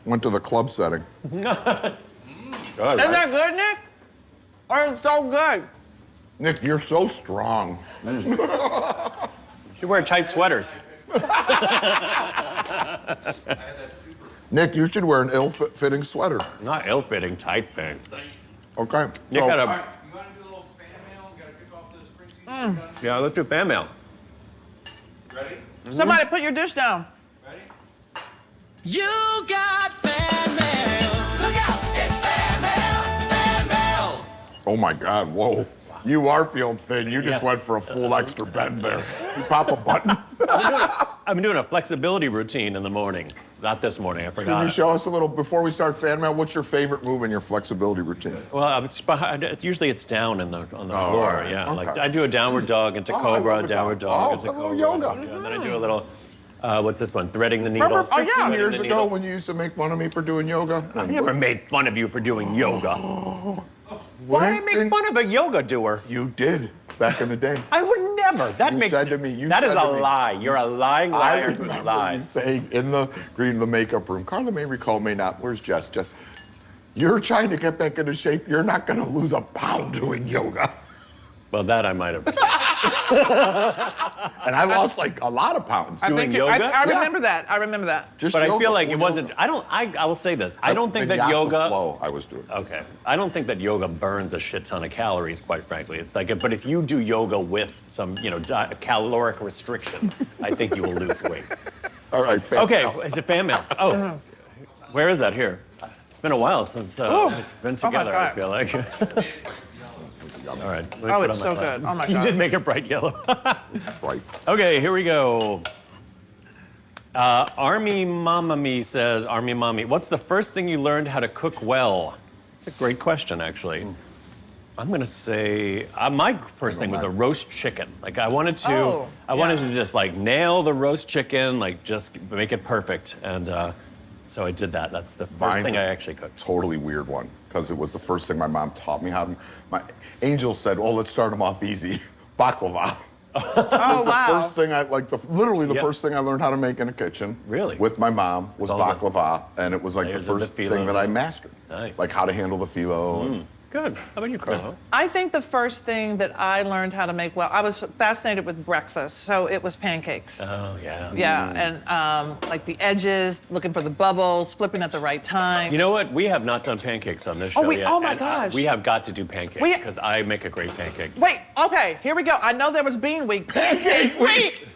[SPEAKER 1] Went to the club setting.
[SPEAKER 4] Good,
[SPEAKER 2] Isn't
[SPEAKER 4] right?
[SPEAKER 2] that good, Nick? Oh, it's so good.
[SPEAKER 1] Nick, you're so strong.
[SPEAKER 4] You should wear tight sweaters.
[SPEAKER 1] Nick, you should wear an ill-fitting sweater.
[SPEAKER 4] Not ill-fitting, tight-fitting.
[SPEAKER 1] Okay.
[SPEAKER 4] Nick
[SPEAKER 1] so-
[SPEAKER 4] got a...
[SPEAKER 5] You want to do a little fan mail? Got to kick off the spring season?
[SPEAKER 4] Yeah, let's do fan mail.
[SPEAKER 5] Ready?
[SPEAKER 2] Somebody put your dish down.
[SPEAKER 5] Ready?
[SPEAKER 6] You got fan mail. Look out, it's fan mail, fan mail.
[SPEAKER 1] Oh my God, whoa. You are feeling thin. You just went for a full extra bend there. You pop a button.
[SPEAKER 4] I've been doing a flexibility routine in the morning. Not this morning, I
[SPEAKER 1] Can
[SPEAKER 4] forgot.
[SPEAKER 1] you show us a little, before we start fan mail, what's your favorite move in your flexibility routine?
[SPEAKER 4] Well, it's behind, usually it's down on the floor.
[SPEAKER 1] alright.
[SPEAKER 4] Yeah,
[SPEAKER 1] Okay.
[SPEAKER 4] like I do a downward dog into
[SPEAKER 1] Oh, I
[SPEAKER 4] cobra,
[SPEAKER 1] love a
[SPEAKER 4] downward
[SPEAKER 1] dog.
[SPEAKER 4] dog
[SPEAKER 1] Oh,
[SPEAKER 4] into
[SPEAKER 1] a little
[SPEAKER 4] cobra.
[SPEAKER 1] yoga.
[SPEAKER 4] And then I do a little, what's this one? Threading the needle.
[SPEAKER 1] Remember 15
[SPEAKER 2] yeah.
[SPEAKER 1] years
[SPEAKER 4] Threading the
[SPEAKER 1] ago
[SPEAKER 4] needle.
[SPEAKER 1] when you used to make fun of me for doing yoga?
[SPEAKER 4] I never made fun of you for doing yoga. Why did I make fun of a yoga doer?
[SPEAKER 1] You did, back in the day.
[SPEAKER 4] I would never. That
[SPEAKER 1] You
[SPEAKER 4] makes
[SPEAKER 1] said to me, you
[SPEAKER 4] that is
[SPEAKER 1] said
[SPEAKER 4] a
[SPEAKER 1] to me-
[SPEAKER 4] lie. You're a lying
[SPEAKER 1] I
[SPEAKER 4] liar who
[SPEAKER 1] remember you
[SPEAKER 4] lies.
[SPEAKER 1] saying in the makeup room, Carla may recall, may not, where's Jess? Jess, you're trying to get back into shape. You're not going to lose a pound doing yoga.
[SPEAKER 4] Well, that I might have.
[SPEAKER 1] And I lost like a lot of pounds.
[SPEAKER 2] I
[SPEAKER 4] Doing
[SPEAKER 2] think
[SPEAKER 4] yoga?
[SPEAKER 2] I remember that. I remember that.
[SPEAKER 1] Just
[SPEAKER 4] But I
[SPEAKER 1] yoga,
[SPEAKER 4] feel like it
[SPEAKER 1] full
[SPEAKER 4] wasn't.
[SPEAKER 1] yoga.
[SPEAKER 4] I will say this. I don't think that
[SPEAKER 1] Vinyasa
[SPEAKER 4] yoga.
[SPEAKER 1] flow I was doing.
[SPEAKER 4] Okay. I don't think that yoga burns a shit ton of calories, quite frankly. It's like, but if you do yoga with some, caloric restriction, I think you will lose weight.
[SPEAKER 1] All right. fan
[SPEAKER 4] Okay,
[SPEAKER 1] mail.
[SPEAKER 4] it's a fan mail. Oh, where is that here? It's been a while since
[SPEAKER 2] Ooh.
[SPEAKER 4] we've been
[SPEAKER 2] Oh my
[SPEAKER 4] together, I
[SPEAKER 2] God.
[SPEAKER 4] feel like. All right. let me
[SPEAKER 2] Oh,
[SPEAKER 4] put
[SPEAKER 2] it's
[SPEAKER 4] on my
[SPEAKER 2] so
[SPEAKER 4] glasses.
[SPEAKER 2] good. Oh my
[SPEAKER 4] You
[SPEAKER 2] God.
[SPEAKER 4] did make it bright yellow.
[SPEAKER 1] Right.
[SPEAKER 4] Okay, here we go. Army Mama Me says, Army Mommy, what's the first thing you learned how to cook well? It's a great question, actually. I'm gonna say my first thing was a roast chicken. Like I wanted to, just like nail the roast chicken, like just make it perfect, and so I did that. That's the first
[SPEAKER 1] Mine's
[SPEAKER 4] thing
[SPEAKER 1] a
[SPEAKER 4] I actually cooked.
[SPEAKER 1] Totally weird one, because it was the first thing my mom taught me how to. My angel said, "Oh, let's start them off easy." Baklava.
[SPEAKER 2] Oh, wow.
[SPEAKER 1] First thing literally the first thing I learned how to make in a kitchen.
[SPEAKER 4] Really?
[SPEAKER 1] With my mom was
[SPEAKER 4] All the
[SPEAKER 1] baklava, and it was like the
[SPEAKER 4] layers of the
[SPEAKER 1] first thing that
[SPEAKER 4] phyllo.
[SPEAKER 1] I mastered.
[SPEAKER 4] Nice.
[SPEAKER 1] Like how to handle the phyllo. and-
[SPEAKER 4] Good. How about you, Carla?
[SPEAKER 2] I think the first thing that I learned how to make well, I was fascinated with breakfast, so it was pancakes.
[SPEAKER 4] Oh yeah.
[SPEAKER 2] Yeah, and like the edges, looking for the bubbles, flipping at the right time.
[SPEAKER 4] You know what? We have not done pancakes on this show yet.
[SPEAKER 2] oh my
[SPEAKER 4] and,
[SPEAKER 2] gosh.
[SPEAKER 4] we have got to do pancakes
[SPEAKER 2] We-
[SPEAKER 4] because I make a great pancake.
[SPEAKER 2] Wait, okay, here we go. I know there was bean week. Pancake week!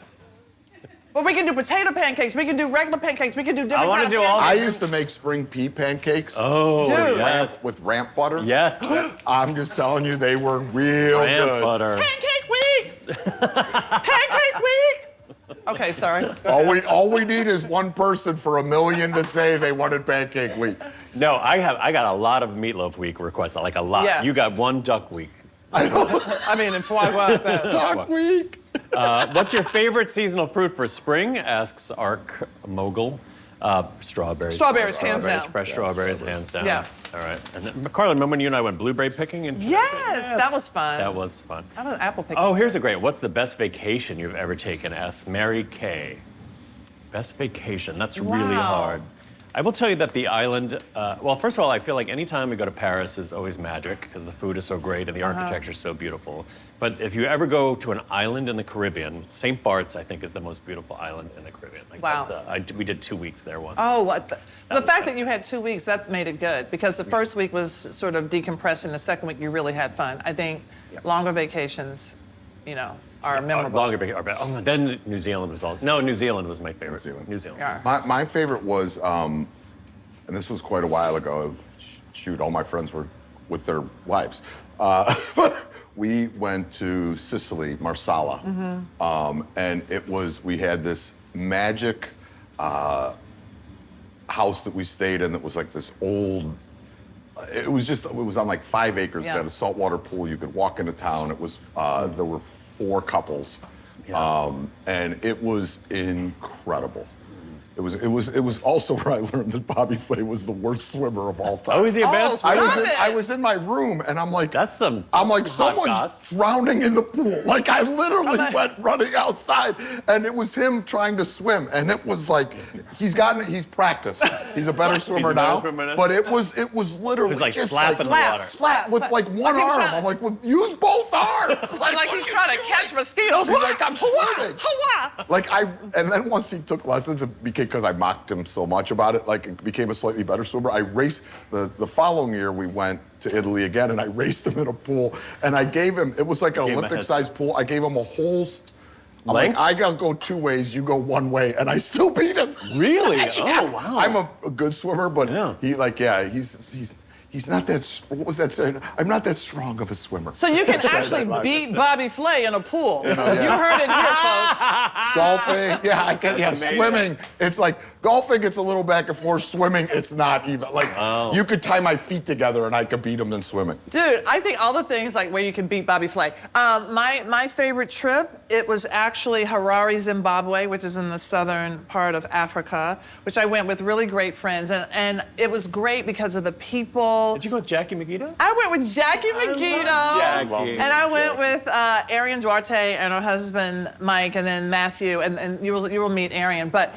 [SPEAKER 2] Well, we can do potato pancakes, we can do regular pancakes, we can do different
[SPEAKER 4] I wanna
[SPEAKER 2] kind of
[SPEAKER 4] do all
[SPEAKER 1] I
[SPEAKER 2] pancakes.
[SPEAKER 1] used to make spring pea pancakes.
[SPEAKER 4] Oh,
[SPEAKER 2] Dude.
[SPEAKER 4] yes.
[SPEAKER 1] With ramp butter.
[SPEAKER 4] Yes.
[SPEAKER 1] I'm just telling you, they were real
[SPEAKER 4] Ramp
[SPEAKER 1] good.
[SPEAKER 4] butter.
[SPEAKER 2] Pancake week! Pancake week! Okay, sorry.
[SPEAKER 1] All we need is one person for 1 million to say they wanted pancake week.
[SPEAKER 4] No, I got a lot of meatloaf week requests, like a lot.
[SPEAKER 2] Yeah.
[SPEAKER 4] You got one duck week.
[SPEAKER 2] I mean, in foie gras.
[SPEAKER 1] Dog week.
[SPEAKER 4] What's your favorite seasonal fruit for spring? Asks Arc Mogul. Strawberries.
[SPEAKER 2] Strawberries, hands down.
[SPEAKER 4] Fresh strawberries, hands down.
[SPEAKER 2] Yeah.
[SPEAKER 4] All right. And then, Carla, remember when you and I went blueberry picking?
[SPEAKER 2] Yes, that was fun.
[SPEAKER 4] That was fun.
[SPEAKER 2] How about apple picking?
[SPEAKER 4] Oh, here's a great. What's the best vacation you've ever taken? Asked Mary Kay. Best vacation. That's really
[SPEAKER 2] Wow.
[SPEAKER 4] hard. I will tell you that the island, well, first of all, I feel like anytime we go to Paris is always magic because the food is so great and the architecture is so beautiful. But if you ever go to an island in the Caribbean, St. Bart's, I think, is the most beautiful island in the Caribbean. Like
[SPEAKER 2] Wow.
[SPEAKER 4] we did 2 weeks there once.
[SPEAKER 2] Oh, what the fact that you had 2 weeks, that made it good because the first week was sort of decompressing. The second week, you really had fun. I think longer vacations, are memorable.
[SPEAKER 4] Longer vacation. Oh, then New Zealand was also. No, New Zealand was my favorite. New Zealand.
[SPEAKER 2] Yeah.
[SPEAKER 1] My favorite was, and this was quite a while ago. Shoot, all my friends were with their wives. But we went to Sicily, Marsala, and we had this magic house that we stayed in that was like this old. It was on like 5 acres.
[SPEAKER 2] Yeah.
[SPEAKER 1] It had a saltwater pool. You could walk into town. It was there were 4 couples, and it was incredible. It was also where I learned that Bobby Flay was the worst swimmer of all time.
[SPEAKER 4] Oh, is he a bad swimmer?
[SPEAKER 1] I was in my room and I'm like,
[SPEAKER 4] That's some
[SPEAKER 1] I'm like,
[SPEAKER 4] hot
[SPEAKER 1] someone's
[SPEAKER 4] goss.
[SPEAKER 1] drowning in the pool. Like I literally went running outside and it was him trying to swim. And it was like, he's practiced. He's a better swimmer now. But it was literally
[SPEAKER 4] It was like
[SPEAKER 1] just
[SPEAKER 4] slapping the water.
[SPEAKER 1] slap with like one
[SPEAKER 2] Like he's
[SPEAKER 1] arm.
[SPEAKER 2] trying to-
[SPEAKER 1] I'm like, well, use both arms.
[SPEAKER 2] Like he's trying to catch mosquitoes.
[SPEAKER 1] He's like, I'm swimming.
[SPEAKER 2] Hoo-wah.
[SPEAKER 1] Like and then once he took lessons, it became, because I mocked him so much about it, like it became a slightly better swimmer. I raced, the following year we went to Italy again and I raced him in a pool and I gave him, it was like an
[SPEAKER 4] Gave him a
[SPEAKER 1] Olympic sized pool. I gave him a whole, I'm
[SPEAKER 4] Length?
[SPEAKER 1] like, I gotta go 2 ways, you go 1 way, and I still beat him.
[SPEAKER 4] Really?
[SPEAKER 1] Yeah.
[SPEAKER 4] Oh, wow.
[SPEAKER 1] I'm a good swimmer, but
[SPEAKER 4] Yeah.
[SPEAKER 1] he's not that, what was that saying? I'm not that strong of a swimmer.
[SPEAKER 2] So you can actually beat Bobby Flay in a pool. You
[SPEAKER 1] yeah.
[SPEAKER 2] heard it here, folks.
[SPEAKER 1] Golfing, swimming. It's like golfing, it's a little back and forth. Swimming, it's not even. Like you could tie my feet together and I could beat him in swimming.
[SPEAKER 2] Dude, I think all the things like where you can beat Bobby Flay. My favorite trip, it was actually Harare, Zimbabwe, which is in the southern part of Africa, which I went with really great friends. And it was great because of the people.
[SPEAKER 4] Did you go with Jackie McGeeto?
[SPEAKER 2] I went with Jackie McGeeto.
[SPEAKER 4] Jackie.
[SPEAKER 2] And I went with Arian Duarte and her husband, Mike, and then Matthew, and you will meet Arian. But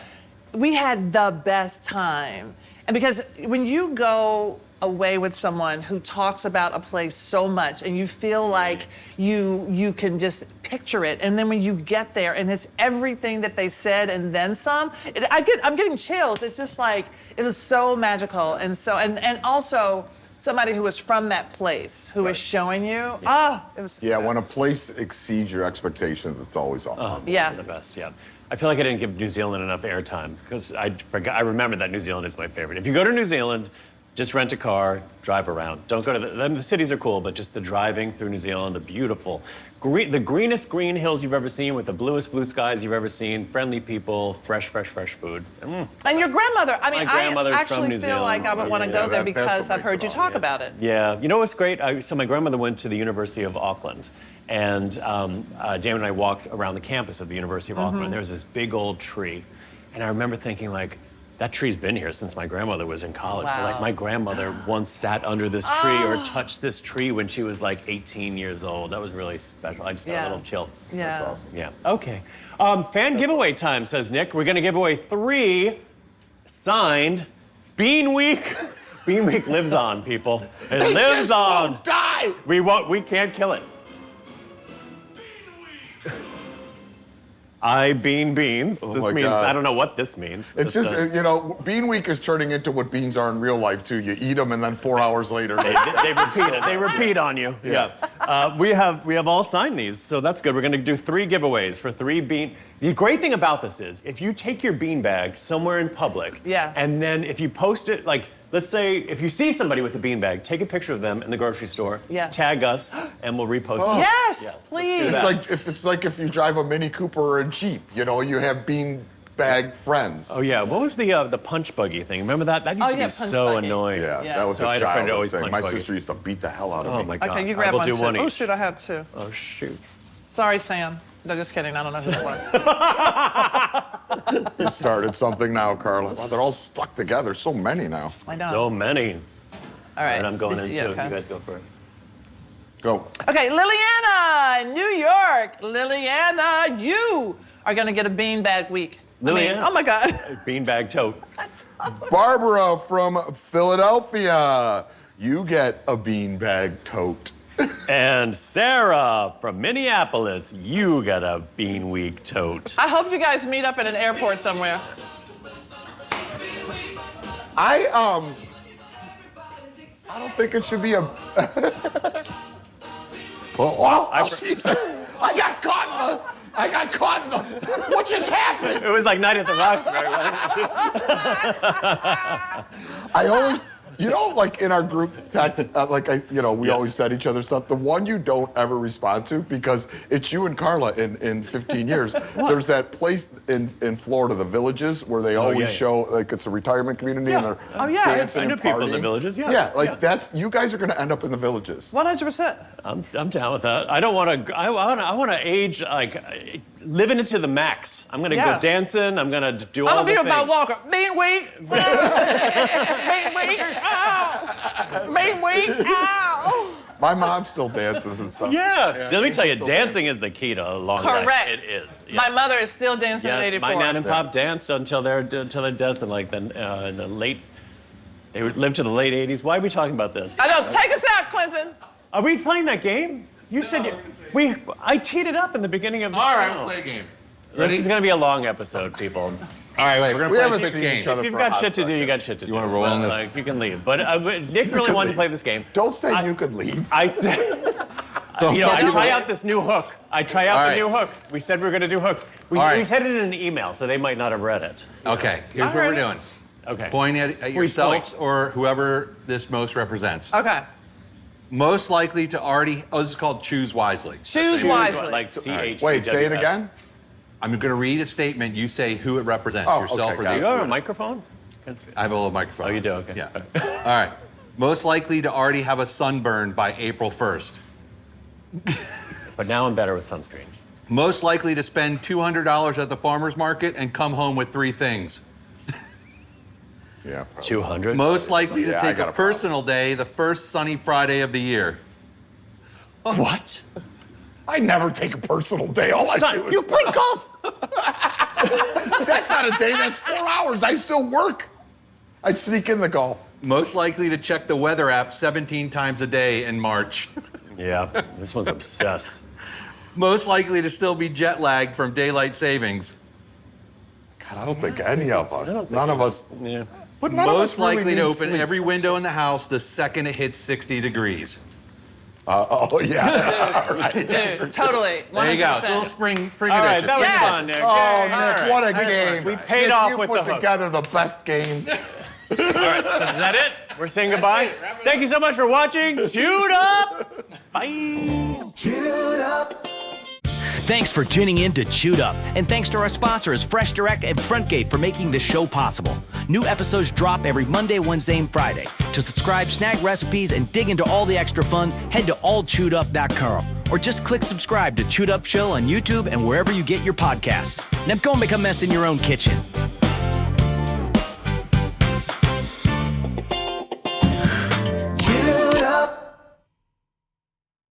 [SPEAKER 2] we had the best time. And because when you go away with someone who talks about a place so much and you feel like you can just picture it, and then when you get there and it's everything that they said and then some, I'm getting chills. It's just like, it was so magical and also somebody who was from that place who is showing you, it was the
[SPEAKER 1] When a
[SPEAKER 2] best.
[SPEAKER 1] place exceeds your expectations, it's always awesome.
[SPEAKER 2] Yeah.
[SPEAKER 4] The best, yeah. I feel like I didn't give New Zealand enough airtime because I remember that New Zealand is my favorite. If you go to New Zealand, just rent a car, drive around. Don't go to the cities are cool, but just the driving through New Zealand, the beautiful, the greenest green hills you've ever seen with the bluest blue skies you've ever seen, friendly people, fresh food.
[SPEAKER 2] And your grandmother, I mean,
[SPEAKER 4] My grandmother's
[SPEAKER 2] I actually
[SPEAKER 4] from New
[SPEAKER 2] feel like I would want to go there
[SPEAKER 1] that's
[SPEAKER 2] because
[SPEAKER 1] what
[SPEAKER 2] I've heard you
[SPEAKER 1] makes it
[SPEAKER 2] talk
[SPEAKER 1] all,
[SPEAKER 2] about it.
[SPEAKER 4] Yeah, you know what's great? So my grandmother went to the University of Auckland, and Dan and I walked around the campus of the University of Auckland, and there was this big old tree, and I remember thinking like, that tree's been here since my grandmother was in college. So like
[SPEAKER 2] Wow.
[SPEAKER 4] my grandmother once sat under this tree or touched this tree when she was like 18 years old. That was really special. I just got a little chill.
[SPEAKER 2] Yeah.
[SPEAKER 1] That's awesome.
[SPEAKER 4] Yeah, okay. Fan giveaway time, says Nick. We're gonna give away 3 signed Bean Week. Bean Week lives on, people. It
[SPEAKER 1] They
[SPEAKER 4] lives
[SPEAKER 1] just
[SPEAKER 4] on.
[SPEAKER 1] won't die.
[SPEAKER 4] We can't kill it. I bean beans.
[SPEAKER 1] Oh
[SPEAKER 4] This
[SPEAKER 1] my
[SPEAKER 4] means,
[SPEAKER 1] God.
[SPEAKER 4] I don't know what this means.
[SPEAKER 1] It's just, Bean Week is turning into what beans are in real life, too. You eat them, and then 4 hours later,
[SPEAKER 4] They repeat it. They repeat on you. Yeah. We have all signed these, so that's good. We're going to do 3 giveaways for 3 bean. The great thing about this is if you take your bean bag somewhere in public, and then if you post it, like, let's say if you see somebody with a bean bag, take a picture of them in the grocery store, tag us, and we'll repost it.
[SPEAKER 2] Yes, please.
[SPEAKER 1] it's like if you drive a Mini Cooper or a Jeep, you have bean bag friends.
[SPEAKER 4] Oh yeah, what was the punch buggy thing? Remember that? That used to be
[SPEAKER 2] punch
[SPEAKER 4] so
[SPEAKER 2] buggy.
[SPEAKER 4] annoying.
[SPEAKER 1] Yeah,
[SPEAKER 2] Yeah.
[SPEAKER 1] that was
[SPEAKER 4] So I
[SPEAKER 1] a
[SPEAKER 4] had a friend who
[SPEAKER 1] childhood
[SPEAKER 4] always
[SPEAKER 1] thing.
[SPEAKER 4] punched
[SPEAKER 1] My
[SPEAKER 4] buggy.
[SPEAKER 1] sister used to beat the hell out of
[SPEAKER 4] Oh
[SPEAKER 1] me.
[SPEAKER 4] my God.
[SPEAKER 2] Okay, you
[SPEAKER 4] I
[SPEAKER 2] grab
[SPEAKER 4] will
[SPEAKER 2] one
[SPEAKER 4] do
[SPEAKER 2] too.
[SPEAKER 4] one
[SPEAKER 2] Oh
[SPEAKER 4] each.
[SPEAKER 2] shoot, I have 2.
[SPEAKER 4] Oh shoot.
[SPEAKER 2] Sorry, Sam. No, just kidding. I don't know who that was.
[SPEAKER 1] You started something now, Carla. Wow, they're all stuck together. So many now.
[SPEAKER 2] I know.
[SPEAKER 4] So many.
[SPEAKER 2] All right.
[SPEAKER 4] And I'm going in too.
[SPEAKER 2] Yeah, okay.
[SPEAKER 4] You guys go for it.
[SPEAKER 1] Go.
[SPEAKER 2] Okay, Liliana in New York. Liliana, you are gonna get a beanbag week.
[SPEAKER 4] Liliana?
[SPEAKER 2] Oh my God.
[SPEAKER 4] Beanbag tote.
[SPEAKER 1] Barbara from Philadelphia. You get a beanbag tote.
[SPEAKER 4] And Sarah from Minneapolis, you got a Bean Week tote.
[SPEAKER 2] I hope you guys meet up at an airport somewhere.
[SPEAKER 1] I don't think it should be a. Oh, Jesus! I got caught in the. What just happened?
[SPEAKER 4] It was like Night at the Roxbury, right?
[SPEAKER 1] I always, like in our group text, we always send each other stuff. The one you don't ever respond to because it's you and Carla in 15 years. There's that place in Florida, the Villages, where they always show like it's a retirement community and they're dancing
[SPEAKER 4] I know
[SPEAKER 1] and
[SPEAKER 4] people in the
[SPEAKER 1] partying.
[SPEAKER 4] Villages.
[SPEAKER 1] That's you guys are gonna end up in the Villages.
[SPEAKER 2] 100%.
[SPEAKER 4] I'm down with that. I don't want to. I want to age like living it to the max. I'm gonna go dancing. I'm gonna do all
[SPEAKER 2] I'm
[SPEAKER 4] the
[SPEAKER 2] gonna be
[SPEAKER 4] things.
[SPEAKER 2] about Walker. Bean week. Bean week. Ow. Bean week. Ow.
[SPEAKER 1] My mom still dances and stuff.
[SPEAKER 4] Yeah. Let me tell you,
[SPEAKER 1] still
[SPEAKER 4] dancing is the key to a long life.
[SPEAKER 2] Correct.
[SPEAKER 4] It is. Yeah.
[SPEAKER 2] My mother is still dancing at 84.
[SPEAKER 4] My nan and pop danced until their death in like in the late. They lived to the late 80s. Why are we talking about this?
[SPEAKER 2] I know. Take us out, Clinton.
[SPEAKER 4] Are we playing that game? You said I teed it up in the beginning of the
[SPEAKER 5] All right,
[SPEAKER 4] show.
[SPEAKER 5] we'll play a game.
[SPEAKER 4] This is gonna be a long episode, people.
[SPEAKER 5] All right, wait, we're
[SPEAKER 1] We
[SPEAKER 5] gonna play a
[SPEAKER 1] haven't
[SPEAKER 5] quick
[SPEAKER 1] seen
[SPEAKER 5] game.
[SPEAKER 1] each other
[SPEAKER 4] If you've
[SPEAKER 1] for a
[SPEAKER 4] got
[SPEAKER 1] hot
[SPEAKER 4] shit to do,
[SPEAKER 1] second.
[SPEAKER 4] you got shit to do.
[SPEAKER 5] You wanna roll
[SPEAKER 4] But,
[SPEAKER 5] on this?
[SPEAKER 4] like, you can leave. But Nick really wanted to play this game.
[SPEAKER 1] Don't say you could leave.
[SPEAKER 4] I said,
[SPEAKER 5] Don't
[SPEAKER 4] I
[SPEAKER 5] do
[SPEAKER 4] try
[SPEAKER 5] it.
[SPEAKER 4] out this new hook. I try out
[SPEAKER 5] All
[SPEAKER 4] the
[SPEAKER 5] right.
[SPEAKER 4] new hook. We said we were gonna do hooks. We
[SPEAKER 5] All right.
[SPEAKER 4] said it in an email, so they might not have read it.
[SPEAKER 5] Okay, here's what we're doing.
[SPEAKER 4] Okay.
[SPEAKER 5] Point at yourselves or whoever this most represents.
[SPEAKER 2] Okay.
[SPEAKER 5] Most likely to already, this is called choose wisely.
[SPEAKER 2] Choose wisely.
[SPEAKER 4] Like CH.
[SPEAKER 1] Wait, say it again.
[SPEAKER 5] I'm going to read a statement. You say who it represents,
[SPEAKER 1] Oh,
[SPEAKER 5] yourself
[SPEAKER 1] okay,
[SPEAKER 5] or
[SPEAKER 1] got
[SPEAKER 4] Do you
[SPEAKER 5] the.
[SPEAKER 4] have a microphone?
[SPEAKER 5] I have a little microphone.
[SPEAKER 4] Oh, you do? Okay.
[SPEAKER 5] Yeah. All right. Most likely to already have a sunburn by April 1st.
[SPEAKER 4] But now I'm better with sunscreen.
[SPEAKER 5] Most likely to spend $200 at the farmer's market and come home with 3 things.
[SPEAKER 1] Yeah.
[SPEAKER 4] 200.
[SPEAKER 5] Most likely to
[SPEAKER 1] Yeah, I
[SPEAKER 5] take
[SPEAKER 1] got
[SPEAKER 5] a
[SPEAKER 1] a problem.
[SPEAKER 5] personal day the first sunny Friday of the year.
[SPEAKER 4] What?
[SPEAKER 1] I never take a personal day. All I do is
[SPEAKER 4] You play golf.
[SPEAKER 1] That's not a day. That's 4 hours. I still work. I sneak in the golf.
[SPEAKER 5] Most likely to check the weather app 17 times a day in March.
[SPEAKER 4] Yeah, this one's obsessed.
[SPEAKER 5] Most likely to still be jet lagged from daylight savings.
[SPEAKER 1] God, I don't think any of us. None of us.
[SPEAKER 4] Yeah.
[SPEAKER 1] But none of us
[SPEAKER 5] Most likely
[SPEAKER 1] really
[SPEAKER 5] to
[SPEAKER 1] need
[SPEAKER 5] open
[SPEAKER 1] sleep.
[SPEAKER 5] every window in the house the second it hits 60 degrees.
[SPEAKER 1] Oh yeah.
[SPEAKER 2] Dude, totally. 100%.
[SPEAKER 5] There you go. It's a little spring
[SPEAKER 4] All right,
[SPEAKER 5] edition.
[SPEAKER 4] that was
[SPEAKER 2] Yes.
[SPEAKER 4] fun, Nick.
[SPEAKER 1] Oh,
[SPEAKER 4] Yay.
[SPEAKER 1] Nick, what a game.
[SPEAKER 4] We paid
[SPEAKER 1] Nick,
[SPEAKER 4] off
[SPEAKER 1] you
[SPEAKER 4] with
[SPEAKER 1] put
[SPEAKER 4] the hook.
[SPEAKER 1] together the best games.
[SPEAKER 4] All right, so is that it? We're saying goodbye. Thank you so much for watching. Shoot up. Bye.
[SPEAKER 3] Thanks for tuning in to Chewed Up, and thanks to our sponsors Fresh Direct and Frontgate for making this show possible. New episodes drop every Monday, Wednesday, and Friday. To subscribe, snag recipes, and dig into all the extra fun, head to allchewedup.com or just click subscribe to Chewed Up Show on YouTube and wherever you get your podcasts. Now go make a mess in your own kitchen.